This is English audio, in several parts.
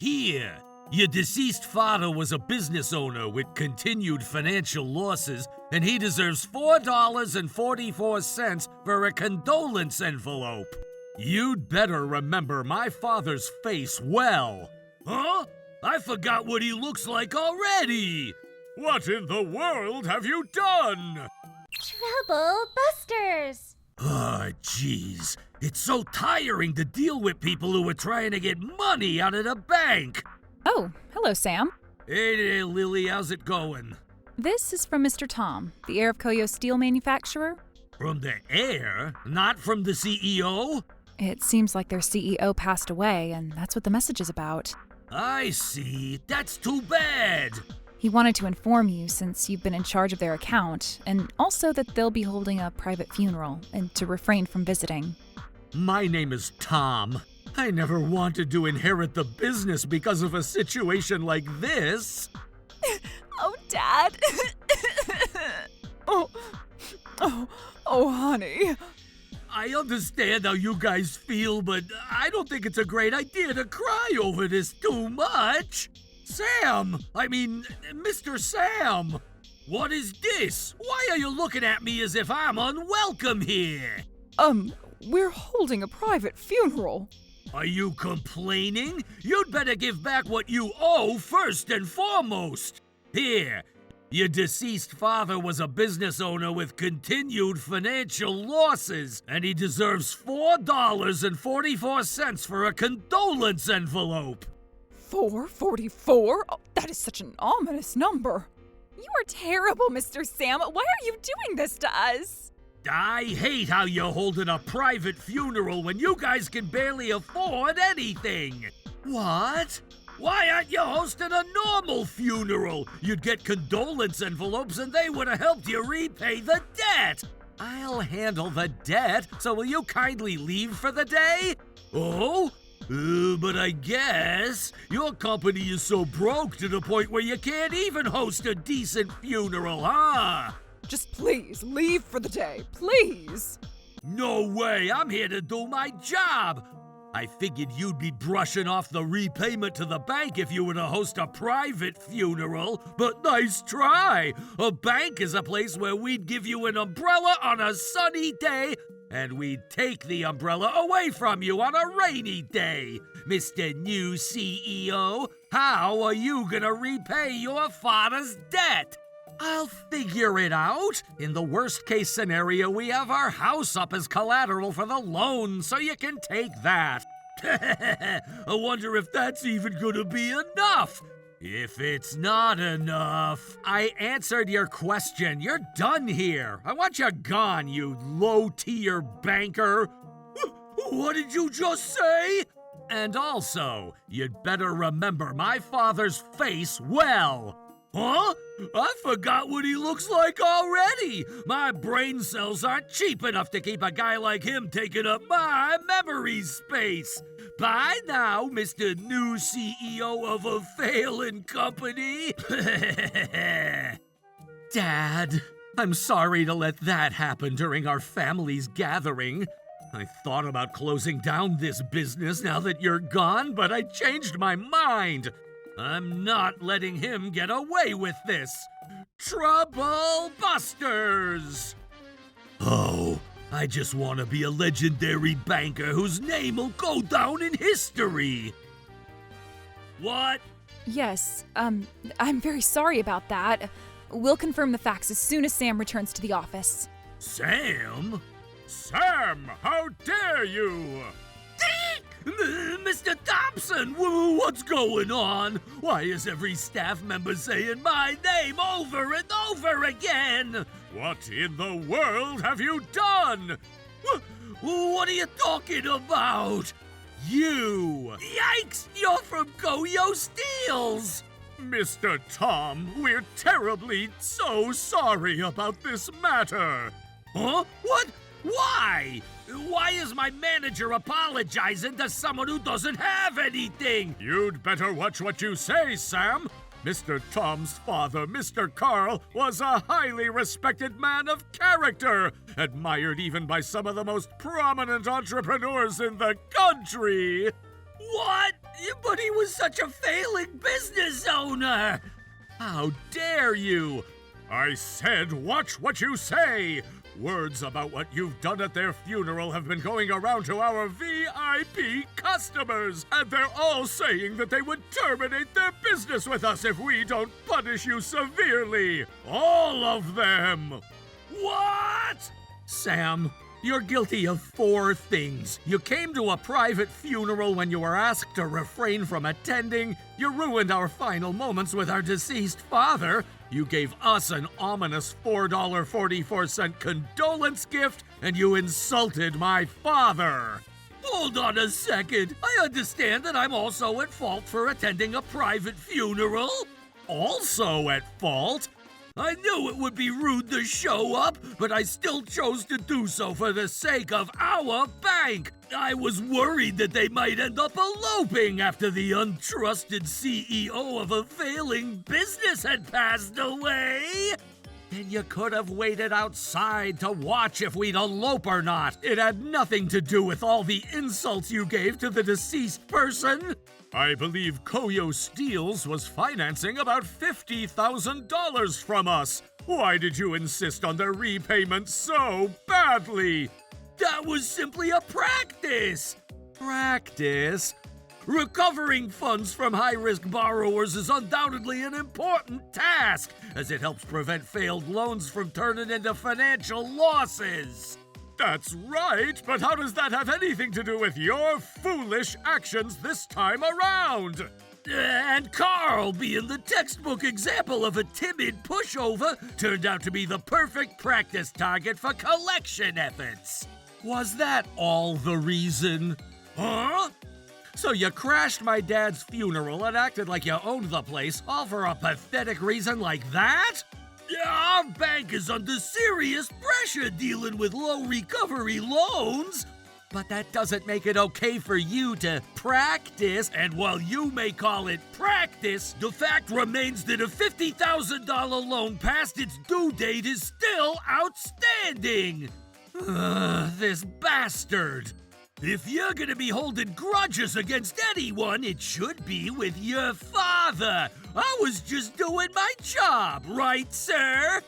Here, your deceased father was a business owner with continued financial losses, and he deserves $4.44 for a condolence envelope. You'd better remember my father's face well. Huh? I forgot what he looks like already! What in the world have you done? Trouble Busters! Ah, jeez. It's so tiring to deal with people who are trying to get money out of the bank. Oh, hello, Sam. Hey there, Lily. How's it going? This is from Mr. Tom, the heir of Koyo steel manufacturer. From the heir? Not from the CEO? It seems like their CEO passed away, and that's what the message is about. I see. That's too bad. He wanted to inform you since you've been in charge of their account, and also that they'll be holding a private funeral, and to refrain from visiting. My name is Tom. I never wanted to inherit the business because of a situation like this. Oh, Dad. oh, honey. I understand how you guys feel, but I don't think it's a great idea to cry over this too much. Sam! Mr. Sam! What is this? Why are you looking at me as if I'm unwelcome here? We're holding a private funeral. Are you complaining? You'd better give back what you owe first and foremost. Here, your deceased father was a business owner with continued financial losses, and he deserves $4.44 for a condolence envelope. 444? Oh, that is such an ominous number. You are terrible, Mr. Sam. Why are you doing this to us? I hate how you're holding a private funeral when you guys can barely afford anything. What? Why aren't you hosting a normal funeral? You'd get condolence envelopes and they would have helped you repay the debt. I'll handle the debt, so will you kindly leave for the day? Oh? But I guess your company is so broke to the point where you can't even host a decent funeral, huh? Just please, leave for the day, please. No way, I'm here to do my job. I figured you'd be brushing off the repayment to the bank if you were to host a private funeral, but nice try. A bank is a place where we'd give you an umbrella on a sunny day, and we'd take the umbrella away from you on a rainy day. Mr. New CEO, how are you gonna repay your father's debt? I'll figure it out. In the worst case scenario, we have our house up as collateral for the loan, so you can take that. I wonder if that's even gonna be enough. If it's not enough, I answered your question. You're done here. I want you gone, you low-tier banker. What did you just say? And also, you'd better remember my father's face well. Huh? I forgot what he looks like already. My brain cells aren't cheap enough to keep a guy like him taking up my memory space. Bye now, Mr. New CEO of a failing company. Dad, I'm sorry to let that happen during our family's gathering. I thought about closing down this business now that you're gone, but I changed my mind. I'm not letting him get away with this. Trouble Busters! Oh, I just want to be a legendary banker whose name will go down in history. What? Yes, I'm very sorry about that. We'll confirm the facts as soon as Sam returns to the office. Sam? Sam, how dare you! Mr. Thompson, what's going on? Why is every staff member saying my name over and over again? What in the world have you done? What are you talking about? You! Yikes! You're from Koyo Steels! Mr. Tom, we're terribly so sorry about this matter. Huh? What? Why? Why is my manager apologizing to someone who doesn't have anything? You'd better watch what you say, Sam. Mr. Tom's father, Mr. Carl, was a highly respected man of character, admired even by some of the most prominent entrepreneurs in the country. What? But he was such a failing business owner! How dare you! I said watch what you say! Words about what you've done at their funeral have been going around to our VIP customers, and they're all saying that they would terminate their business with us if we don't punish you severely! All of them! What? Sam, you're guilty of 4 things. You came to a private funeral when you were asked to refrain from attending. You ruined our final moments with our deceased father. You gave us an ominous $4.44 condolence gift, and you insulted my father. Hold on a second. I understand that I'm also at fault for attending a private funeral. Also at fault? I knew it would be rude to show up, but I still chose to do so for the sake of our bank. I was worried that they might end up eloping after the untrusted CEO of a failing business had passed away. And you could have waited outside to watch if we'd elope or not. It had nothing to do with all the insults you gave to the deceased person. I believe Koyo Steels was financing about $50,000 from us. Why did you insist on the repayment so badly? That was simply a practice. Practice? Recovering funds from high-risk borrowers is undoubtedly an important task, as it helps prevent failed loans from turning into financial losses. That's right, but how does that have anything to do with your foolish actions this time around? And Carl, being the textbook example of a timid pushover, turned out to be the perfect practice target for collection efforts. Was that all the reason? Huh? So you crashed my dad's funeral and acted like you owned the place, all for a pathetic reason like that? Our bank is under serious pressure dealing with low recovery loans. But that doesn't make it okay for you to practice. And while you may call it practice, the fact remains that a $50,000 loan past its due date is still outstanding. This bastard. If you're gonna be holding grudges against anyone, it should be with your father. I was just doing my job, right, sir?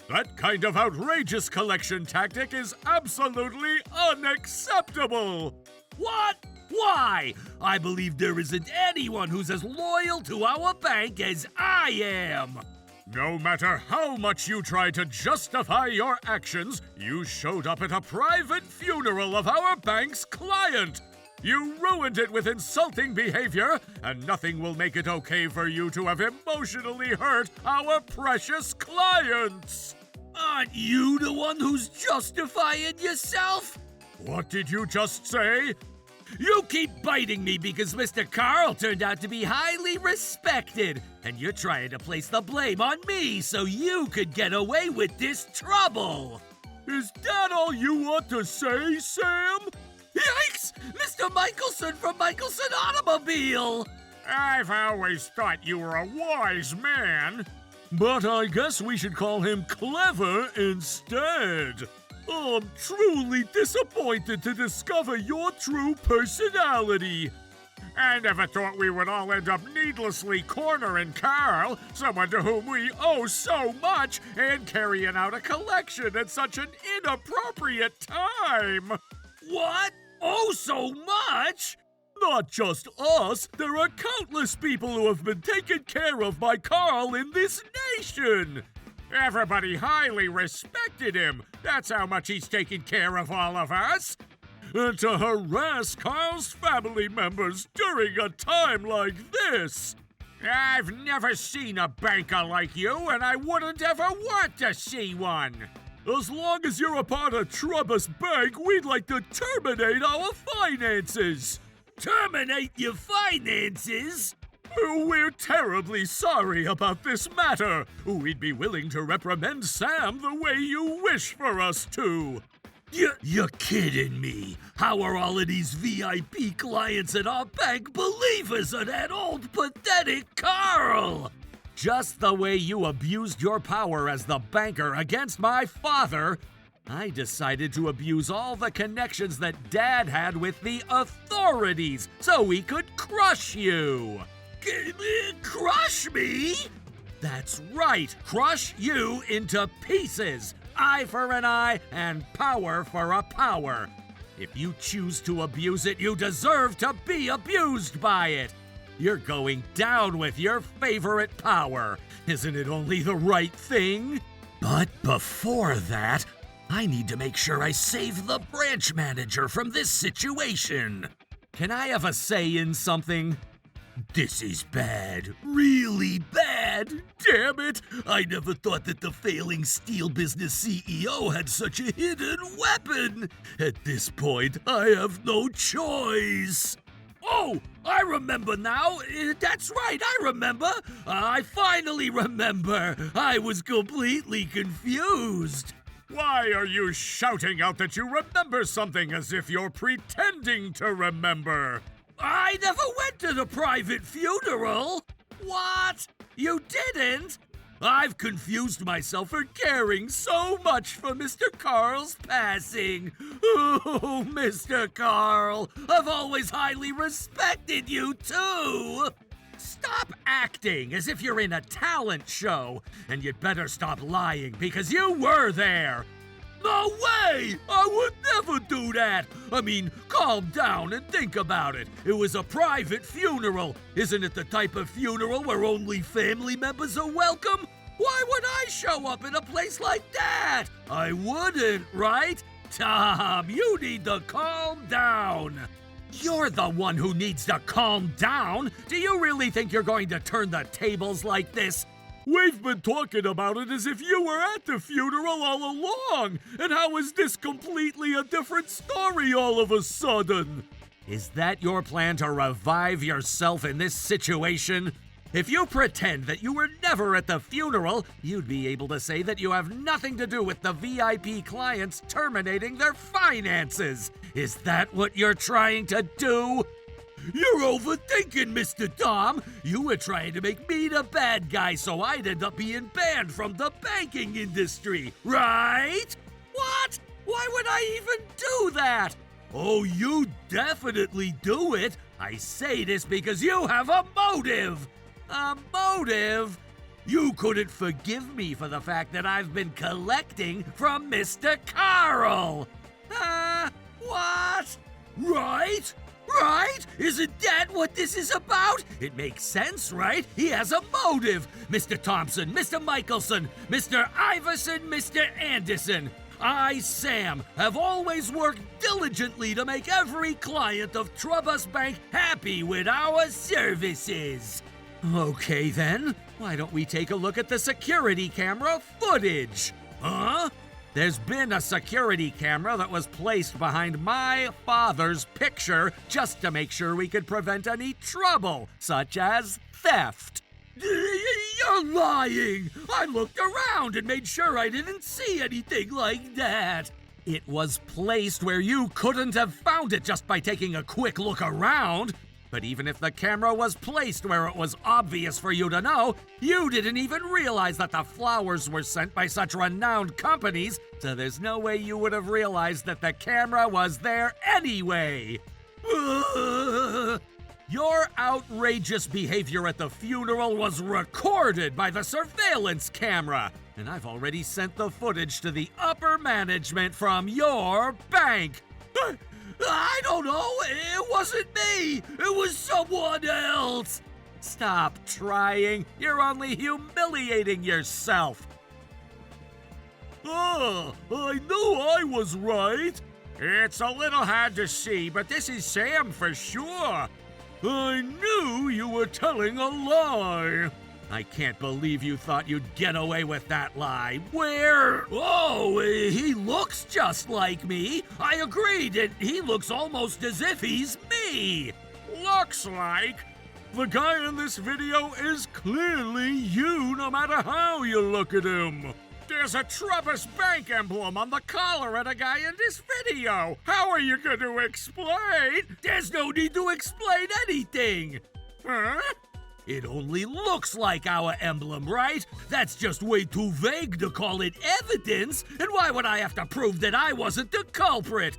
That kind of outrageous collection tactic is absolutely unacceptable. What? Why? I believe there isn't anyone who's as loyal to our bank as I am. No matter how much you try to justify your actions, you showed up at a private funeral of our bank's client. You ruined it with insulting behavior, and nothing will make it okay for you to have emotionally hurt our precious clients. Aren't you the one who's justifying yourself? What did you just say? You keep biting me because Mr. Carl turned out to be highly respected, and you're trying to place the blame on me so you could get away with this trouble. Is that all you want to say, Sam? Yikes! Mr. Michelson from Michelson Automobile! I've always thought you were a wise man. But I guess we should call him clever instead. I'm truly disappointed to discover your true personality. I never thought we would all end up needlessly cornering Carl, someone to whom we owe so much, and carrying out a collection at such an inappropriate time. What? Oh, so much? Not just us. There are countless people who have been taken care of by Carl in this nation. Everybody highly respected him. That's how much he's taken care of all of us. And to harass Carl's family members during a time like this. I've never seen a banker like you, and I wouldn't ever want to see one. As long as you're a part of Trubbus Bank, we'd like to terminate our finances. Terminate your finances? We're terribly sorry about this matter. We'd be willing to reprimand Sam the way you wish for us to. You're kidding me. How are all of these VIP clients at our bank believers of that old pathetic Carl? Just the way you abused your power as the banker against my father, I decided to abuse all the connections that Dad had with the authorities so we could crush you. Crush me? That's right, crush you into pieces. Eye for an eye and power for a power. If you choose to abuse it, you deserve to be abused by it. You're going down with your favorite power. Isn't it only the right thing? But before that, I need to make sure I save the branch manager from this situation. Can I have a say in something? This is bad. Really bad. Damn it! I never thought that the failing steel business CEO had such a hidden weapon. At this point, I have no choice. Oh, I remember now. That's right, I remember. I finally remember. I was completely confused. Why are you shouting out that you remember something as if you're pretending to remember? I never went to the private funeral. What? You didn't? I've confused myself for caring so much for Mr. Carl's passing. Oh, Mr. Carl, I've always highly respected you, too. Stop acting as if you're in a talent show, and you'd better stop lying because you were there. No way! I would never do that! I mean, calm down and think about it. It was a private funeral. Isn't it the type of funeral where only family members are welcome? Why would I show up in a place like that? I wouldn't, right? Tom, you need to calm down. You're the one who needs to calm down. Do you really think you're going to turn the tables like this? We've been talking about it as if you were at the funeral all along. And how is this completely a different story all of a sudden? Is that your plan to revive yourself in this situation? If you pretend that you were never at the funeral, you'd be able to say that you have nothing to do with the VIP clients terminating their finances. Is that what you're trying to do? You're overthinking, Mr. Tom. You were trying to make me the bad guy so I'd end up being banned from the banking industry, right? What? Why would I even do that? Oh, you definitely do it. I say this because you have a motive. A motive? You couldn't forgive me for the fact that I've been collecting from Mr. Carl. What? Right? Right? Isn't that what this is about? It makes sense, right? He has a motive. Mr. Thompson, Mr. Michelson, Mr. Iverson, Mr. Anderson. I, Sam, have always worked diligently to make every client of Trubus Bank happy with our services. Okay then, why don't we take a look at the security camera footage? Huh? There's been a security camera that was placed behind my father's picture just to make sure we could prevent any trouble, such as theft. You're lying! I looked around and made sure I didn't see anything like that. It was placed where you couldn't have found it just by taking a quick look around. But even if the camera was placed where it was obvious for you to know, you didn't even realize that the flowers were sent by such renowned companies, so there's no way you would have realized that the camera was there anyway. Your outrageous behavior at the funeral was recorded by the surveillance camera, and I've already sent the footage to the upper management from your bank. I don't know. It wasn't me. It was someone else. Stop trying. You're only humiliating yourself. I knew I was right. It's a little hard to see, but this is Sam for sure. I knew you were telling a lie. I can't believe you thought you'd get away with that lie. Where? Oh, he looks just like me. I agreed, and he looks almost as if he's me. Looks like? The guy in this video is clearly you, no matter how you look at him. There's a Trubus Bank emblem on the collar of the guy in this video. How are you going to explain? There's no need to explain anything. Huh? It only looks like our emblem, right? That's just way too vague to call it evidence. And why would I have to prove that I wasn't the culprit?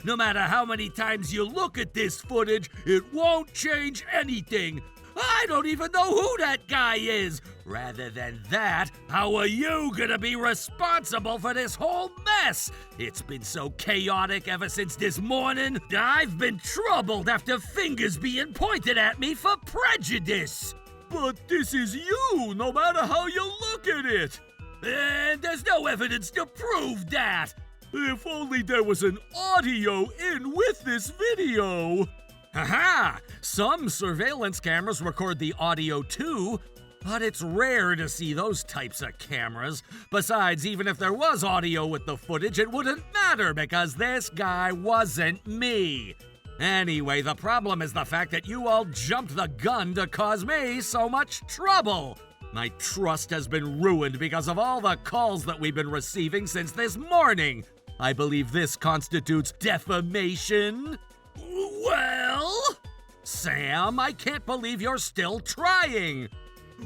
No matter how many times you look at this footage, it won't change anything. I don't even know who that guy is. Rather than that, how are you gonna be responsible for this whole mess? It's been so chaotic ever since this morning. I've been troubled after fingers being pointed at me for prejudice. But this is you, no matter how you look at it. And there's no evidence to prove that. If only there was an audio in with this video. Haha! Some surveillance cameras record the audio too, but it's rare to see those types of cameras. Besides, even if there was audio with the footage, it wouldn't matter because this guy wasn't me. Anyway, the problem is the fact that you all jumped the gun to cause me so much trouble. My trust has been ruined because of all the calls that we've been receiving since this morning. I believe this constitutes defamation. Well, Sam, I can't believe you're still trying.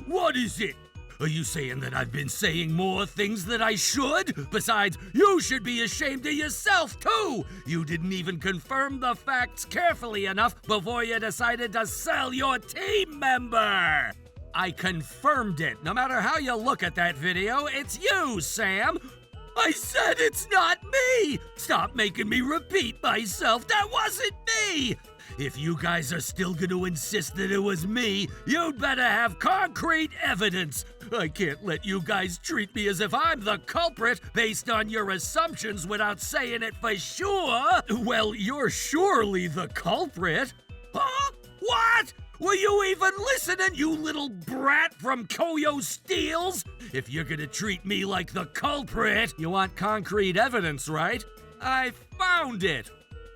What is it? Are you saying that I've been saying more things than I should? Besides, you should be ashamed of yourself, too. You didn't even confirm the facts carefully enough before you decided to sell your team member. I confirmed it. No matter how you look at that video, it's you, Sam. I said it's not me! Stop making me repeat myself. That wasn't me! If you guys are still gonna insist that it was me, you'd better have concrete evidence. I can't let you guys treat me as if I'm the culprit based on your assumptions without saying it for sure. Well, you're surely the culprit. Huh? What? Were you even listening, you little brat from Koyo Steels? If you're gonna treat me like the culprit, you want concrete evidence, right? I found it.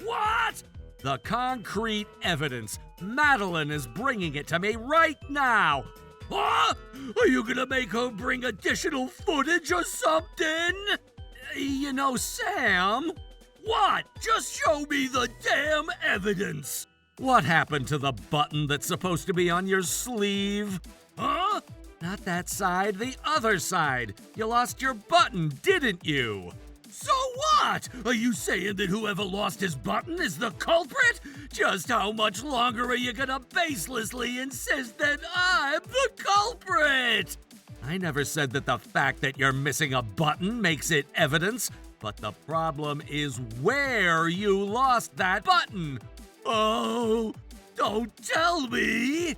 What? The concrete evidence. Madeline is bringing it to me right now. Huh? Are you gonna make her bring additional footage or something? You know, Sam. What? Just show me the damn evidence. What happened to the button that's supposed to be on your sleeve? Huh? Not that side, the other side. You lost your button, didn't you? So what? Are you saying that whoever lost his button is the culprit? Just how much longer are you gonna baselessly insist that I'm the culprit? I never said that the fact that you're missing a button makes it evidence, but the problem is where you lost that button. Oh, don't tell me!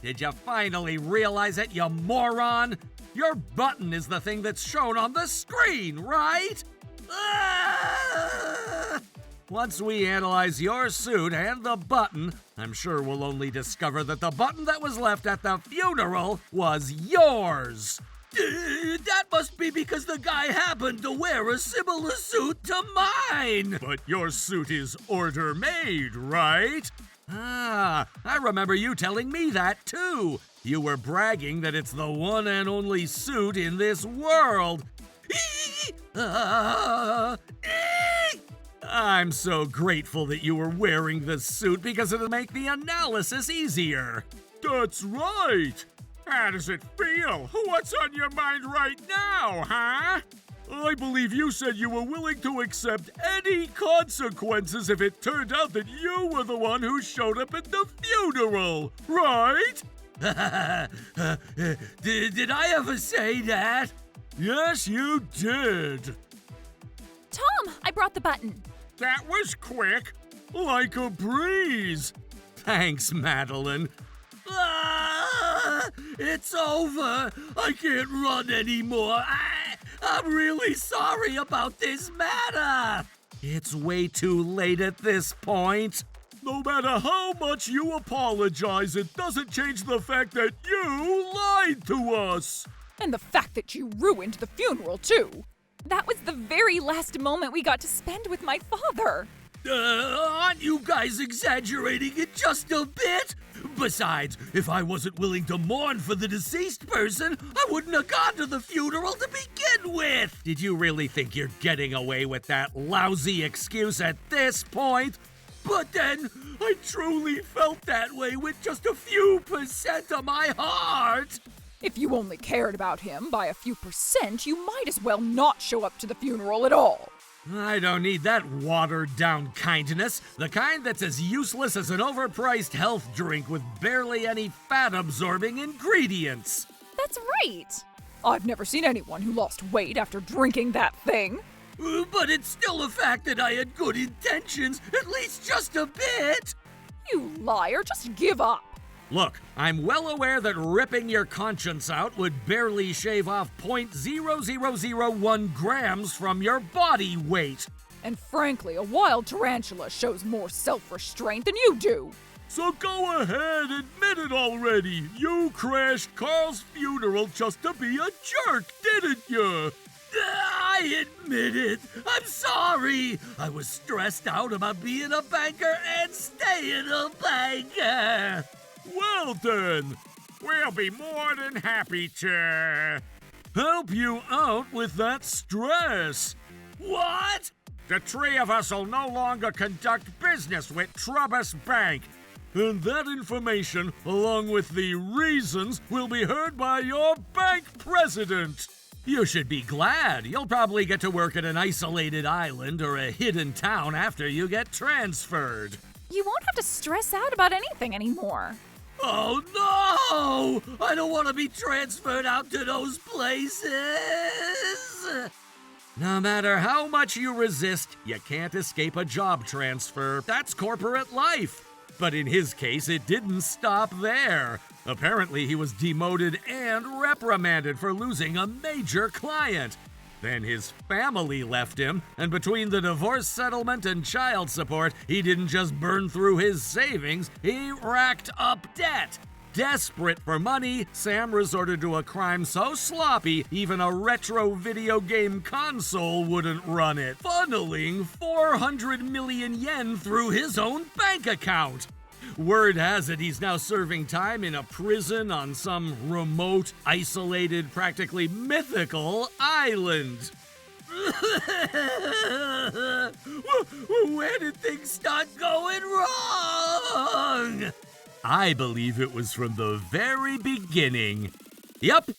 Did you finally realize it, you moron? Your button is the thing that's shown on the screen, right? Ah! Once we analyze your suit and the button, I'm sure we'll only discover that the button that was left at the funeral was yours. That must be because the guy happened to wear a similar suit to mine. But your suit is order-made, right? Ah, I remember you telling me that too. You were bragging that it's the one and only suit in this world. I'm so grateful that you were wearing the suit because it'll make the analysis easier. That's right. How does it feel? What's on your mind right now, huh? I believe you said you were willing to accept any consequences if it turned out that you were the one who showed up at the funeral, right? Did I ever say that? Yes, you did. Tom, I brought the button. That was quick, like a breeze. Thanks, Madeline. Ah, it's over. I can't run anymore. I'm really sorry about this matter. It's way too late at this point. No matter how much you apologize, it doesn't change the fact that you lied to us. And the fact that you ruined the funeral, too. That was the very last moment we got to spend with my father. Aren't you guys exaggerating it just a bit? Besides, if I wasn't willing to mourn for the deceased person, I wouldn't have gone to the funeral to begin with. Did you really think you're getting away with that lousy excuse at this point? But then, I truly felt that way with just a few % of my heart. If you only cared about him by a few %, you might as well not show up to the funeral at all. I don't need that watered-down kindness, the kind that's as useless as an overpriced health drink with barely any fat-absorbing ingredients. That's right. I've never seen anyone who lost weight after drinking that thing. But it's still a fact that I had good intentions, at least just a bit. You liar, just give up. Look, I'm well aware that ripping your conscience out would barely shave off 0.0001 grams from your body weight. And frankly, a wild tarantula shows more self-restraint than you do. So go ahead, admit it already. You crashed Carl's funeral just to be a jerk, didn't you? I admit it. I'm sorry. I was stressed out about being a banker and staying a banker. Well then, we'll be more than happy to help you out with that stress. What? The three of us will no longer conduct business with Trubbus Bank. And that information, along with the reasons, will be heard by your bank president. You should be glad. You'll probably get to work at an isolated island or a hidden town after you get transferred. You won't have to stress out about anything anymore. Oh no! I don't want to be transferred out to those places! No matter how much you resist, you can't escape a job transfer. That's corporate life. But in his case, it didn't stop there. Apparently, he was demoted and reprimanded for losing a major client. Then his family left him, and between the divorce settlement and child support, he didn't just burn through his savings, he racked up debt. Desperate for money, Sam resorted to a crime so sloppy, even a retro video game console wouldn't run it, funneling 400 million yen through his own bank account. Word has it he's now serving time in a prison on some remote, isolated, practically mythical island. Where did things start going wrong? I believe it was from the very beginning. Yep.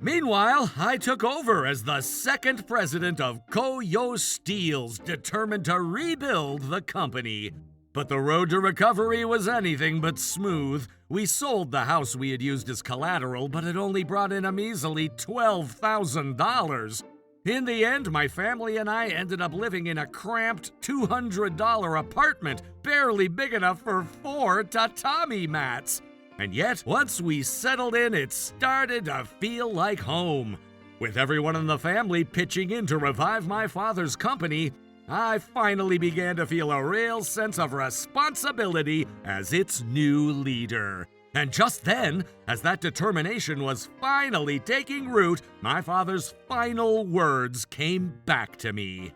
Meanwhile, I took over as the second president of Koyo Steels, determined to rebuild the company. But the road to recovery was anything but smooth. We sold the house we had used as collateral, but it only brought in a measly $12,000. In the end, my family and I ended up living in a cramped $200 apartment, barely big enough for 4 tatami mats. And yet, once we settled in, it started to feel like home. With everyone in the family pitching in to revive my father's company, I finally began to feel a real sense of responsibility as its new leader. And just then, as that determination was finally taking root, my father's final words came back to me.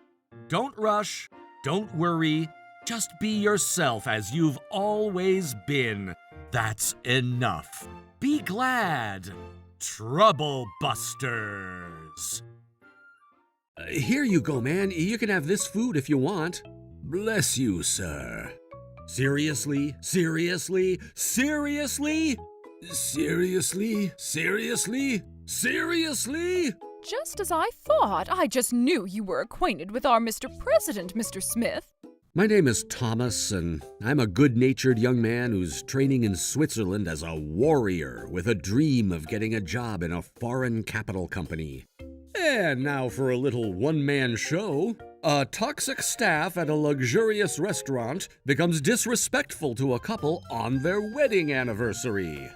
Don't rush, don't worry, just be yourself as you've always been. That's enough. Be glad. Trouble Busters. Here you go, man. You can have this food if you want. Bless you, sir. Seriously? Seriously? Seriously? Seriously? Seriously? Seriously? Just as I thought. I just knew you were acquainted with our Mr. President, Mr. Smith. My name is Thomas, and I'm a good-natured young man who's training in Switzerland as a warrior with a dream of getting a job in a foreign capital company. And now for a little one-man show. A toxic staff at a luxurious restaurant becomes disrespectful to a couple on their wedding anniversary.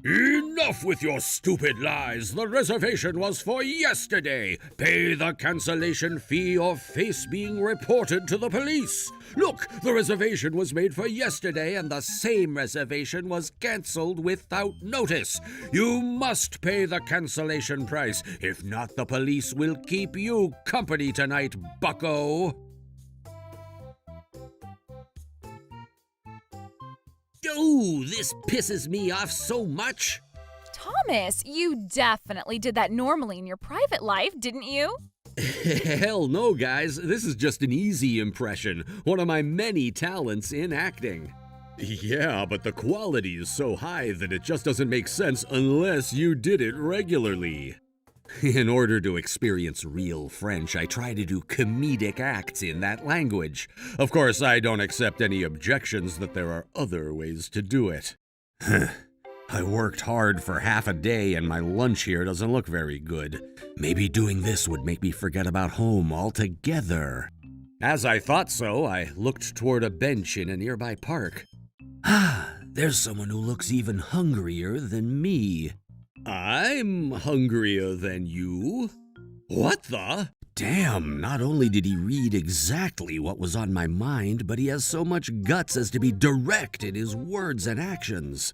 Enough with your stupid lies! The reservation was for yesterday! Pay the cancellation fee or face being reported to the police! Look, the reservation was made for yesterday and the same reservation was cancelled without notice! You must pay the cancellation price, if not the police will keep you company tonight, bucko! Oh, this pisses me off so much. Thomas, you definitely did that normally in your private life, didn't you? Hell no, guys. This is just an easy impression, one of my many talents in acting. Yeah, but the quality is so high that it just doesn't make sense unless you did it regularly. In order to experience real French, I try to do comedic acts in that language. Of course, I don't accept any objections that there are other ways to do it. I worked hard for half a day and my lunch here doesn't look very good. Maybe doing this would make me forget about home altogether. As I thought so, I looked toward a bench in a nearby park. There's someone who looks even hungrier than me. I'm hungrier than you? What the? Damn, not only did he read exactly what was on my mind, but he has so much guts as to be direct in his words and actions.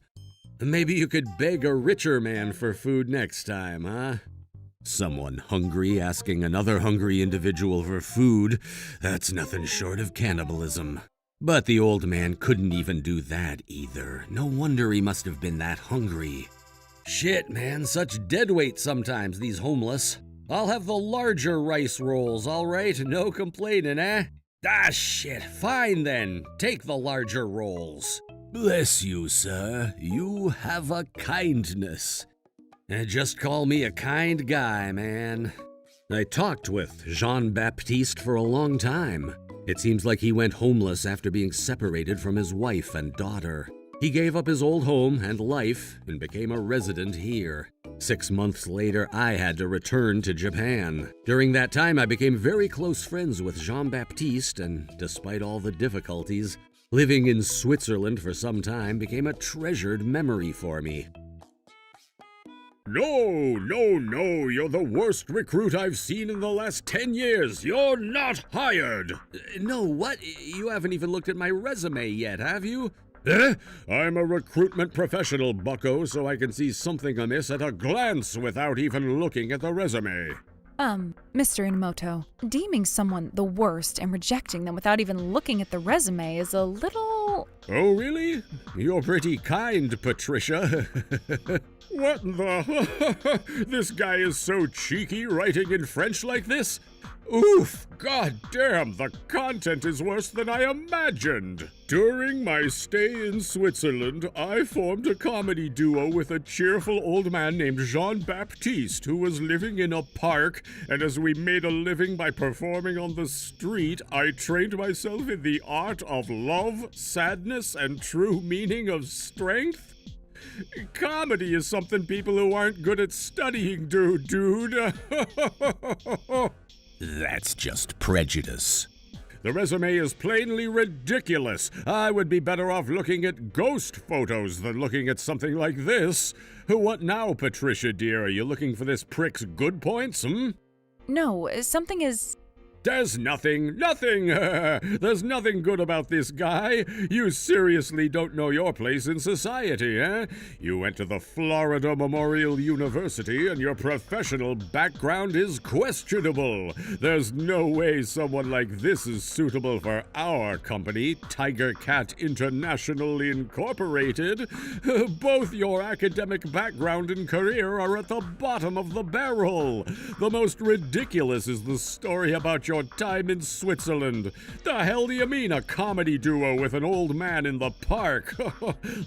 Maybe you could beg a richer man for food next time, huh? Someone hungry asking another hungry individual for food, that's nothing short of cannibalism. But the old man couldn't even do that either. No wonder he must have been that hungry. Shit, man, such deadweight sometimes, these homeless. I'll have the larger rice rolls, all right? No complaining, eh? Ah, shit. Fine then. Take the larger rolls. Bless you, sir. You have a kindness. Just call me a kind guy, man. I talked with Jean-Baptiste for a long time. It seems like he went homeless after being separated from his wife and daughter. He gave up his old home and life and became a resident here. 6 months later, I had to return to Japan. During that time, I became very close friends with Jean-Baptiste, and despite all the difficulties, living in Switzerland for some time became a treasured memory for me. No, you're the worst recruit I've seen in the last 10 years. You're not hired. No, what? You haven't even looked at my resume yet, have you? I'm a recruitment professional, bucko, so I can see something amiss at a glance without even looking at the resume. Mr. Inamoto, deeming someone the worst and rejecting them without even looking at the resume is a little... Oh, really? You're pretty kind, Patricia. What the... This guy is so cheeky writing in French like this? Oof, goddamn, the content is worse than I imagined. During my stay in Switzerland, I formed a comedy duo with a cheerful old man named Jean-Baptiste who was living in a park, and as we made a living by performing on the street, I trained myself in the art of love, sadness, and true meaning of strength. Comedy is something people who aren't good at studying do, dude. That's just prejudice. The resume is plainly ridiculous. I would be better off looking at ghost photos than looking at something like this. What now, Patricia dear? Are you looking for this prick's good points, No, something is... There's nothing. There's nothing good about this guy. You seriously don't know your place in society, eh? You went to the Florida Memorial University and your professional background is questionable. There's no way someone like this is suitable for our company, Tiger Cat International Incorporated. Both your academic background and career are at the bottom of the barrel. The most ridiculous is the story about your time in Switzerland. The hell do you mean, a comedy duo with an old man in the park?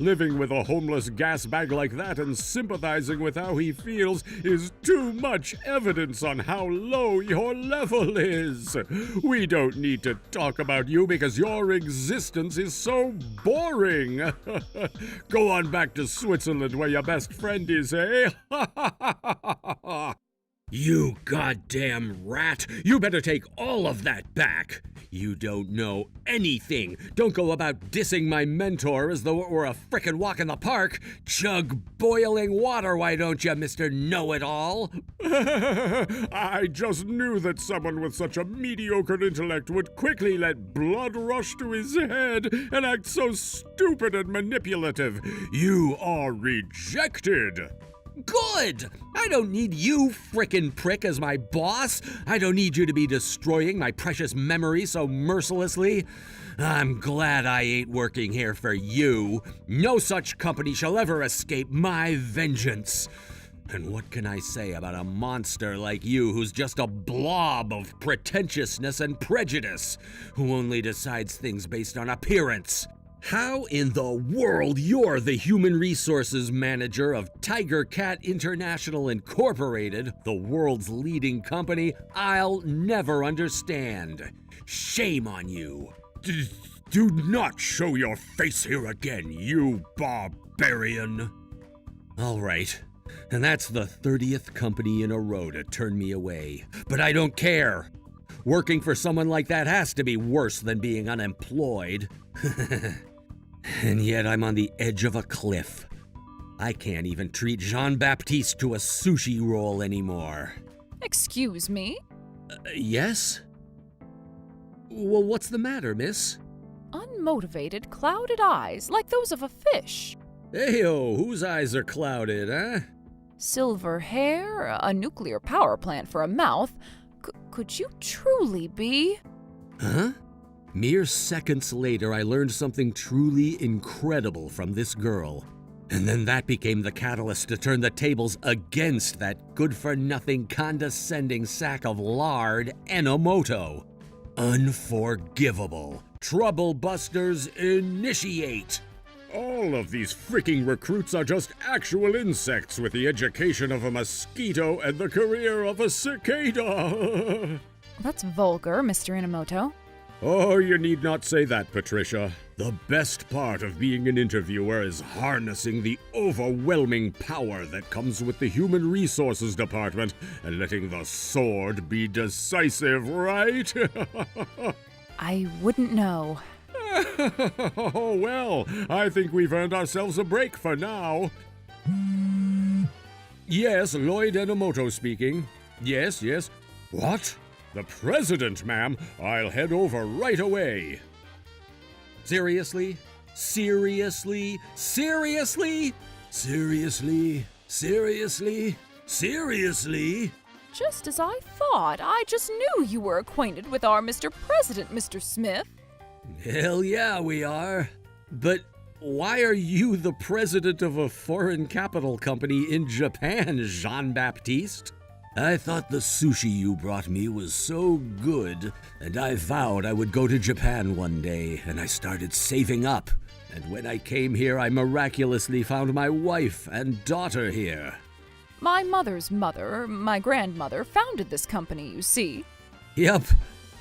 Living with a homeless gas bag like that and sympathizing with how he feels is too much evidence on how low your level is. We don't need to talk about you because your existence is so boring. Go on back to Switzerland where your best friend is, eh? You goddamn rat! You better take all of that back! You don't know anything! Don't go about dissing my mentor as though it were a frickin' walk in the park! Chug boiling water, why don't you, Mr. Know-It-All? I just knew that someone with such a mediocre intellect would quickly let blood rush to his head and act so stupid and manipulative. You are rejected! Good! I don't need you, frickin' prick, as my boss. I don't need you to be destroying my precious memory so mercilessly. I'm glad I ain't working here for you. No such company shall ever escape my vengeance. And what can I say about a monster like you who's just a blob of pretentiousness and prejudice, who only decides things based on appearance? How in the world you're the human resources manager of Tiger Cat International Incorporated, the world's leading company, I'll never understand. Shame on you. Do not show your face here again, you barbarian. All right. And that's the 30th company in a row to turn me away. But I don't care. Working for someone like that has to be worse than being unemployed. And yet I'm on the edge of a cliff. I can't even treat Jean-Baptiste to a sushi roll anymore. Excuse me? Yes? Well, what's the matter, miss? Unmotivated, clouded eyes, like those of a fish. Hey-o, whose eyes are clouded, huh? Silver hair, a nuclear power plant for a mouth. Could you truly be? Huh? Mere seconds later, I learned something truly incredible from this girl. And then that became the catalyst to turn the tables against that good-for-nothing, condescending sack of lard, Enomoto. Unforgivable. Trouble busters, initiate! All of these freaking recruits are just actual insects with the education of a mosquito and the career of a cicada. That's vulgar, Mr. Enomoto. Oh, you need not say that, Patricia. The best part of being an interviewer is harnessing the overwhelming power that comes with the Human Resources Department and letting the sword be decisive, right? I wouldn't know. Oh, well, I think we've earned ourselves a break for now. Yes, Lloyd Enomoto speaking. Yes. What? The president, ma'am. I'll head over right away. Seriously? Seriously? Seriously? Seriously? Seriously? Seriously? Just as I thought. I just knew you were acquainted with our Mr. President, Mr. Smith. Hell yeah, we are. But why are you the president of a foreign capital company in Japan, Jean-Baptiste? I thought the sushi you brought me was so good, and I vowed I would go to Japan one day, and I started saving up. And when I came here, I miraculously found my wife and daughter here. My mother's mother, my grandmother, founded this company, you see. Yep,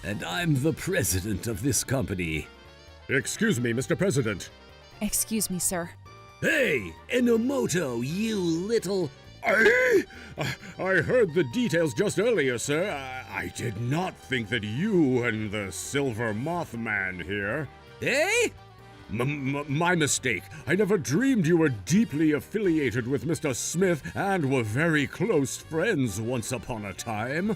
and I'm the president of this company. Excuse me, Mr. President. Excuse me, sir. Hey, Enomoto, you little... I heard the details just earlier, sir. I did not think that you and the Silver Mothman here... Eh? My mistake. I never dreamed you were deeply affiliated with Mr. Smith and were very close friends once upon a time.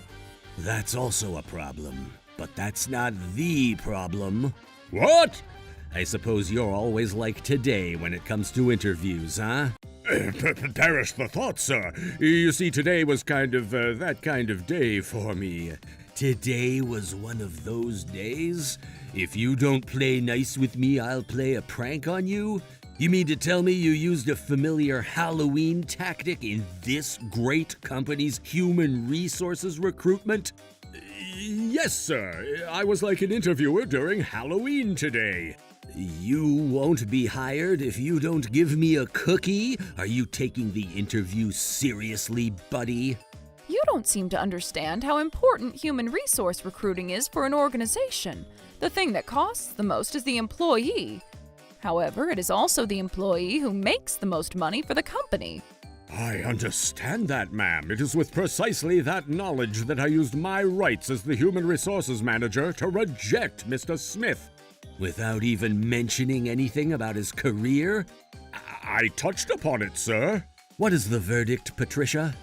That's also a problem, but that's not the problem. What? I suppose you're always like today when it comes to interviews, huh? Perish the thought, sir. You see, today was kind of that kind of day for me. Today was one of those days? If you don't play nice with me, I'll play a prank on you? You mean to tell me you used a familiar Halloween tactic in this great company's human resources recruitment? Yes, sir. I was like an interviewer during Halloween today. You won't be hired if you don't give me a cookie? Are you taking the interview seriously, buddy? You don't seem to understand how important human resource recruiting is for an organization. The thing that costs the most is the employee. However, it is also the employee who makes the most money for the company. I understand that, ma'am. It is with precisely that knowledge that I used my rights as the human resources manager to reject Mr. Smith. Without even mentioning anything about his career? I touched upon it, sir. What is the verdict, Patricia?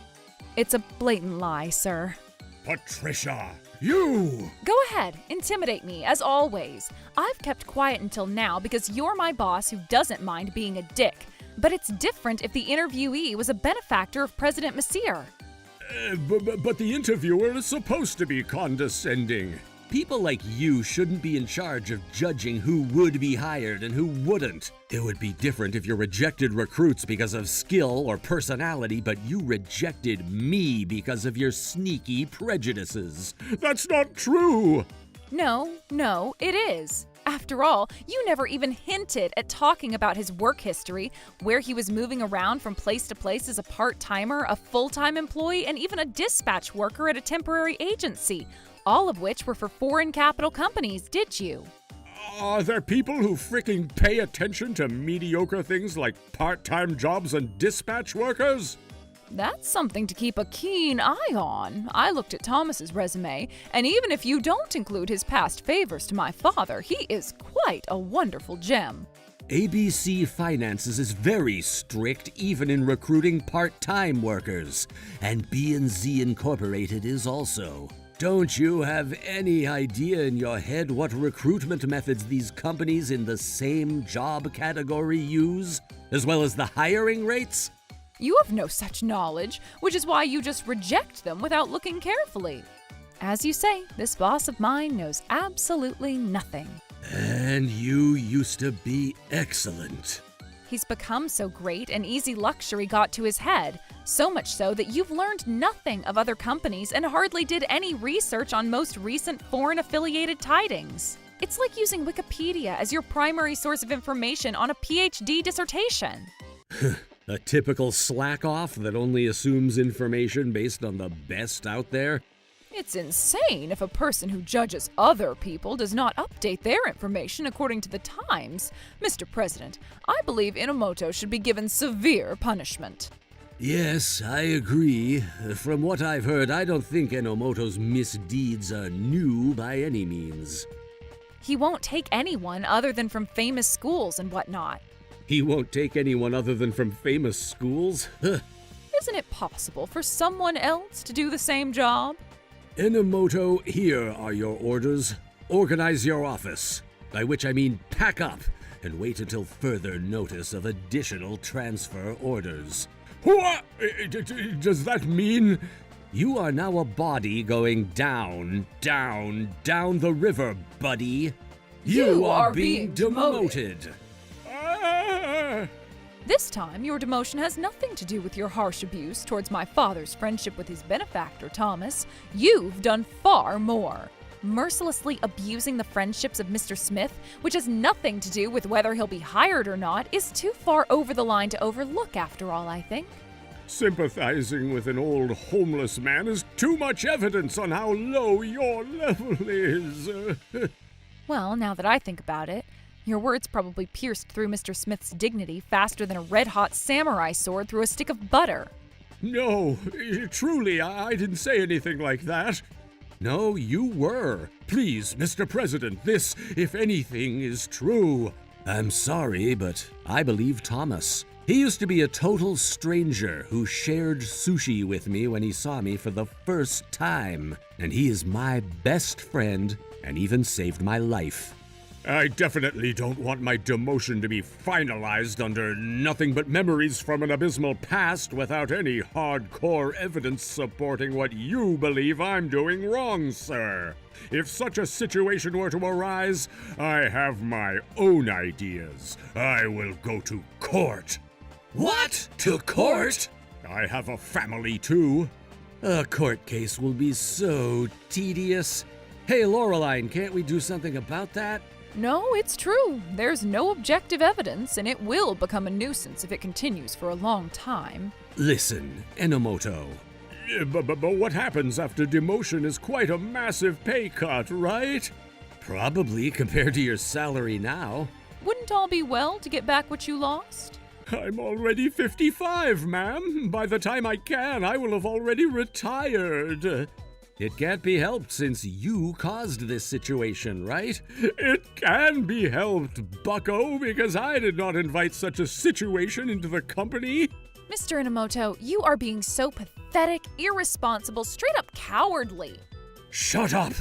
It's a blatant lie, sir. Patricia, you! Go ahead, intimidate me, as always. I've kept quiet until now because you're my boss who doesn't mind being a dick. But it's different if the interviewee was a benefactor of President Messier. But the interviewer is supposed to be condescending. People like you shouldn't be in charge of judging who would be hired and who wouldn't. It would be different if you rejected recruits because of skill or personality, but you rejected me because of your sneaky prejudices. That's not true! No, it is. After all, you never even hinted at talking about his work history, where he was moving around from place to place as a part-timer, a full-time employee, and even a dispatch worker at a temporary agency, all of which were for foreign capital companies, did you? Are there people who freaking pay attention to mediocre things like part-time jobs and dispatch workers? That's something to keep a keen eye on. I looked at Thomas's resume, and even if you don't include his past favors to my father, he is quite a wonderful gem. ABC Finances is very strict even in recruiting part-time workers, and B&Z Incorporated is also. Don't you have any idea in your head what recruitment methods these companies in the same job category use, as well as the hiring rates? You have no such knowledge, which is why you just reject them without looking carefully. As you say, this boss of mine knows absolutely nothing. And you used to be excellent. He's become so great an easy luxury got to his head, so much so that you've learned nothing of other companies and hardly did any research on most recent foreign-affiliated tidings. It's like using Wikipedia as your primary source of information on a PhD dissertation. A typical slack-off that only assumes information based on the best out there? It's insane if a person who judges other people does not update their information according to the times. Mr. President, I believe Inomoto should be given severe punishment. Yes, I agree. From what I've heard, I don't think Enomoto's misdeeds are new by any means. He won't take anyone other than from famous schools and whatnot. He won't take anyone other than from famous schools? Isn't it possible for someone else to do the same job? Enomoto, here are your orders. Organize your office. By which I mean pack up and wait until further notice of additional transfer orders. What? Does that mean? You are now a body going down the river, buddy. You are being demoted. This time, your demotion has nothing to do with your harsh abuse towards my father's friendship with his benefactor, Thomas. You've done far more. Mercilessly abusing the friendships of Mr. Smith, which has nothing to do with whether he'll be hired or not, is too far over the line to overlook, after all, I think. Sympathizing with an old homeless man is too much evidence on how low your level is. Well, now that I think about it, your words probably pierced through Mr. Smith's dignity faster than a red-hot samurai sword through a stick of butter. No, truly, I didn't say anything like that. No, you were. Please, Mr. President, this, if anything, is true. I'm sorry, but I believe Thomas. He used to be a total stranger who shared sushi with me when he saw me for the first time, and he is my best friend and even saved my life. I definitely don't want my demotion to be finalized under nothing but memories from an abysmal past without any hardcore evidence supporting what you believe I'm doing wrong, sir. If such a situation were to arise, I have my own ideas. I will go to court. What? To court? I have a family, too. A court case will be so tedious. Hey, Loreline, can't we do something about that? No, it's true. There's no objective evidence, and it will become a nuisance if it continues for a long time. Listen, Enomoto. But what happens after demotion is quite a massive pay cut, right? Probably compared to your salary now. Wouldn't all be well to get back what you lost? I'm already 55, ma'am. By the time I can, I will have already retired. It can't be helped since you caused this situation, right? It can be helped, bucko, because I did not invite such a situation into the company. Mr. Enomoto, you are being so pathetic, irresponsible, straight up cowardly. Shut up!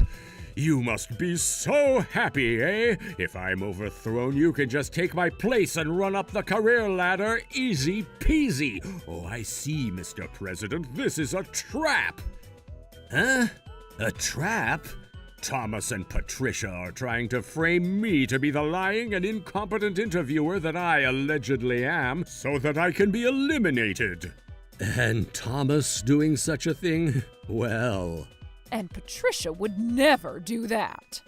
You must be so happy, eh? If I'm overthrown, you can just take my place and run up the career ladder easy peasy. Oh, I see, Mr. President. This is a trap. Huh? A trap? Thomas and Patricia are trying to frame me to be the lying and incompetent interviewer that I allegedly am, so that I can be eliminated. And Thomas doing such a thing? Well... And Patricia would never do that.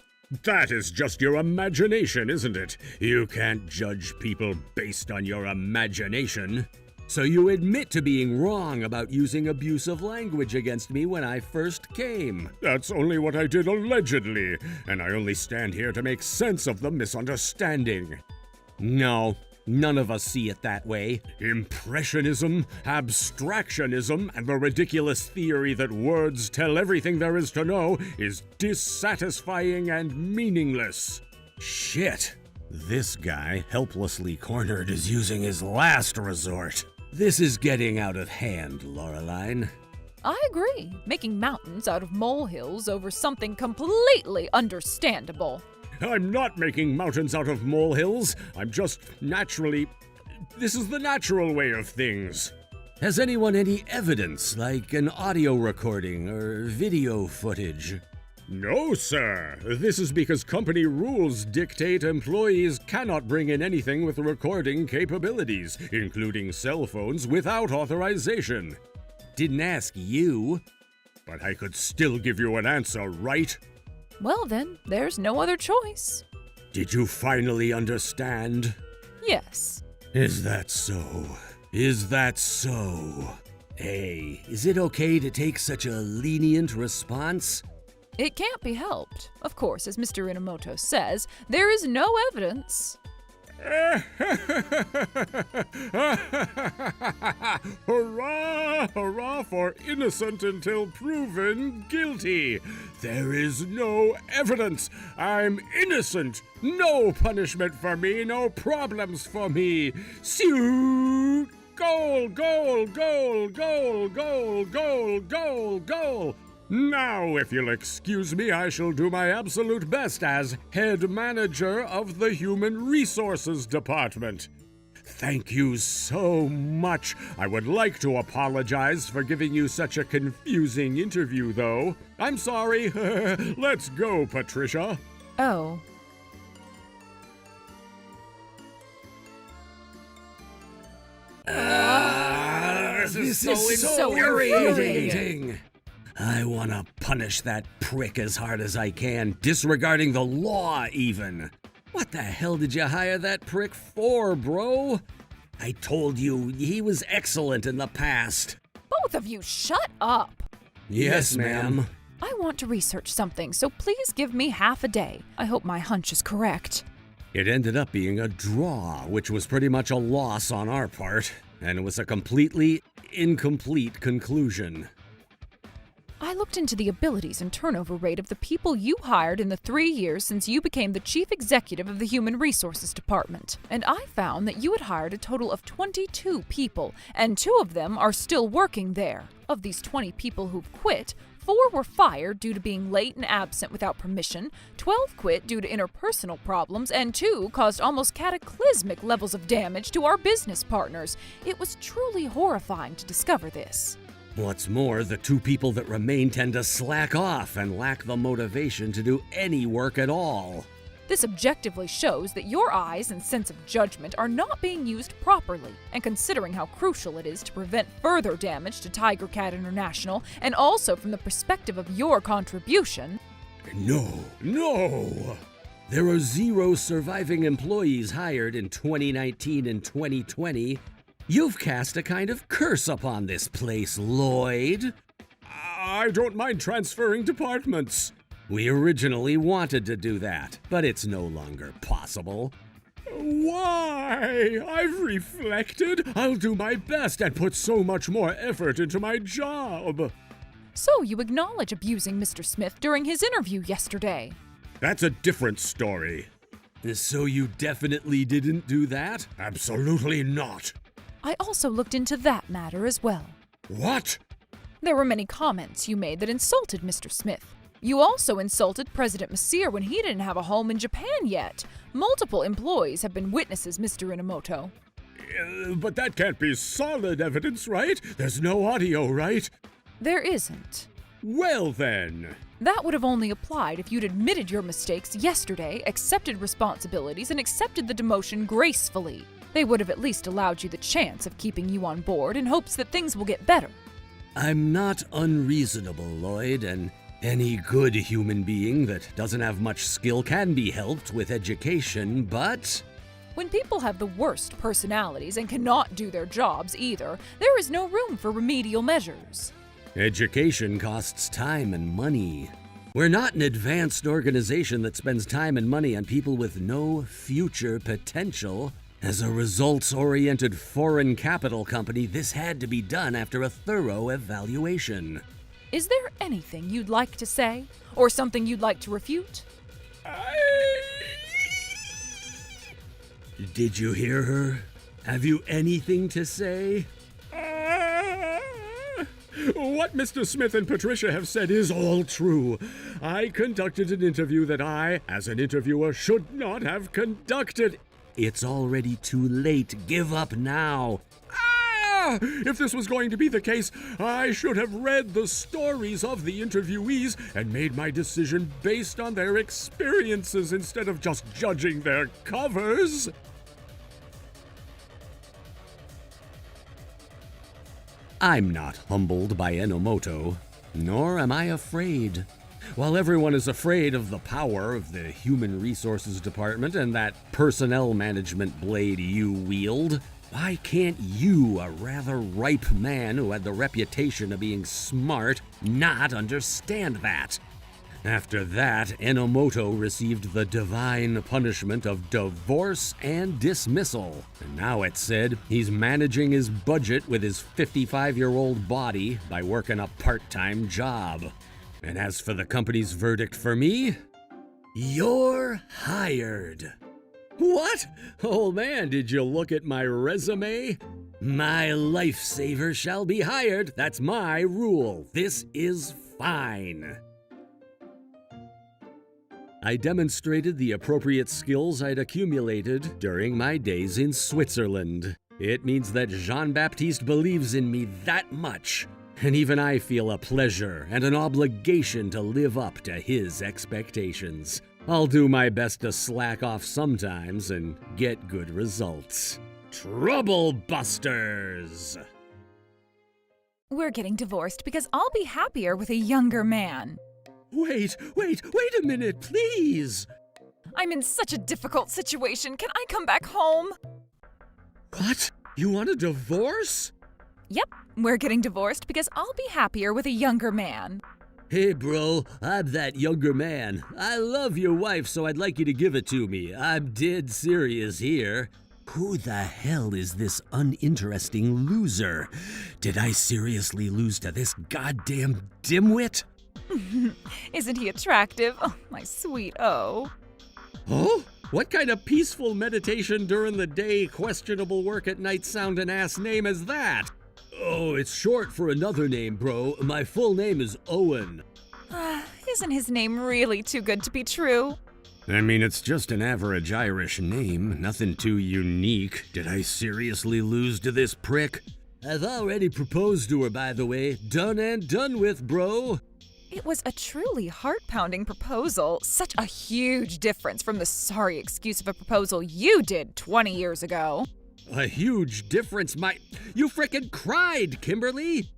That is just your imagination, isn't it? You can't judge people based on your imagination. So you admit to being wrong about using abusive language against me when I first came. That's only what I did allegedly, and I only stand here to make sense of the misunderstanding. No, none of us see it that way. Impressionism, abstractionism, and the ridiculous theory that words tell everything there is to know is dissatisfying and meaningless. Shit. This guy, helplessly cornered, is using his last resort. This is getting out of hand, Laureline. I agree. Making mountains out of molehills over something completely understandable. I'm not making mountains out of molehills. I'm just naturally... This is the natural way of things. Has anyone any evidence, like an audio recording or video footage? No, sir. This is because company rules dictate employees cannot bring in anything with recording capabilities, including cell phones, without authorization. Didn't ask you. But I could still give you an answer, right? Well then, there's no other choice. Did you finally understand? Yes. Is that so? Is that so? Hey, is it okay to take such a lenient response? It can't be helped. Of course, as Mr. Inamoto says, there is no evidence. Hurrah! Hurrah for innocent until proven guilty! There is no evidence! I'm innocent! No punishment for me, no problems for me! Suit! Goal! Goal! Goal! Goal! Goal! Goal! Goal! Goal! Now, if you'll excuse me, I shall do my absolute best as head manager of the Human Resources Department. Thank you so much. I would like to apologize for giving you such a confusing interview, though. I'm sorry. Let's go, Patricia. Oh. This is so irritating. I want to punish that prick as hard as I can, disregarding the law even. What the hell did you hire that prick for, bro? I told you he was excellent in the past. Both of you, shut up. Yes, ma'am. I want to research something, so please give me half a day. I hope my hunch is correct. It ended up being a draw, which was pretty much a loss on our part, and it was a completely incomplete conclusion. I looked into the abilities and turnover rate of the people you hired in the 3 years since you became the chief executive of the Human Resources Department, and I found that you had hired a total of 22 people, and 2 of them are still working there. Of these 20 people who've quit, 4 were fired due to being late and absent without permission, 12 quit due to interpersonal problems, and 2 caused almost cataclysmic levels of damage to our business partners. It was truly horrifying to discover this. What's more, the 2 people that remain tend to slack off and lack the motivation to do any work at all. This objectively shows that your eyes and sense of judgment are not being used properly, and considering how crucial it is to prevent further damage to Tiger Cat International, and also from the perspective of your contribution... No! There are 0 surviving employees hired in 2019 and 2020. You've cast a kind of curse upon this place, Lloyd. I don't mind transferring departments. We originally wanted to do that, but it's no longer possible. Why? I've reflected. I'll do my best and put so much more effort into my job. So you acknowledge abusing Mr. Smith during his interview yesterday. That's a different story. So you definitely didn't do that? Absolutely not. I also looked into that matter as well. What? There were many comments you made that insulted Mr. Smith. You also insulted President Messier when he didn't have a home in Japan yet. Multiple employees have been witnesses, Mr. Inamoto. But that can't be solid evidence, right? There's no audio, right? There isn't. Well then, That would have only applied if you'd admitted your mistakes yesterday, accepted responsibilities, and accepted the demotion gracefully. They would have at least allowed you the chance of keeping you on board in hopes that things will get better. I'm not unreasonable, Lloyd, and any good human being that doesn't have much skill can be helped with education, but... When people have the worst personalities and cannot do their jobs either, there is no room for remedial measures. Education costs time and money. We're not an advanced organization that spends time and money on people with no future potential. As a results-oriented foreign capital company, this had to be done after a thorough evaluation. Is there anything you'd like to say? Or something you'd like to refute? Did you hear her? Have you anything to say? What Mr. Smith and Patricia have said is all true. I conducted an interview that I, as an interviewer, should not have conducted. It's already too late. Give up now. If this was going to be the case, I should have read the stories of the interviewees and made my decision based on their experiences instead of just judging their covers. I'm not humbled by Enomoto, nor am I afraid. While everyone is afraid of the power of the Human Resources Department and that personnel management blade you wield, why can't you, a rather ripe man who had the reputation of being smart, not understand that? After that, Enomoto received the divine punishment of divorce and dismissal. And now it's said he's managing his budget with his 55-year-old body by working a part-time job. And as for the company's verdict for me, you're hired. What? Oh man, did you look at my resume? My lifesaver shall be hired. That's my rule. This is fine. I demonstrated the appropriate skills I'd accumulated during my days in Switzerland. It means that Jean-Baptiste believes in me that much, and even I feel a pleasure and an obligation to live up to his expectations. I'll do my best to slack off sometimes and get good results. Trouble Busters! We're getting divorced because I'll be happier with a younger man. Wait a minute, please! I'm in such a difficult situation. Can I come back home? What? You want a divorce? Yep, we're getting divorced because I'll be happier with a younger man. Hey bro, I'm that younger man. I love your wife, so I'd like you to give it to me. I'm dead serious here. Who the hell is this uninteresting loser? Did I seriously lose to this goddamn dimwit? Isn't he attractive? Oh, my sweet O. Oh? What kind of peaceful meditation during the day, questionable work at night sounding ass name is that? Oh, it's short for another name, bro. My full name is Owen. Isn't his name really too good to be true? I mean, it's just an average Irish name. Nothing too unique. Did I seriously lose to this prick? I've already proposed to her, by the way. Done and done with, bro. It was a truly heart-pounding proposal. Such a huge difference from the sorry excuse of a proposal you did 20 years ago. A huge difference, You frickin' cried, Kimberly!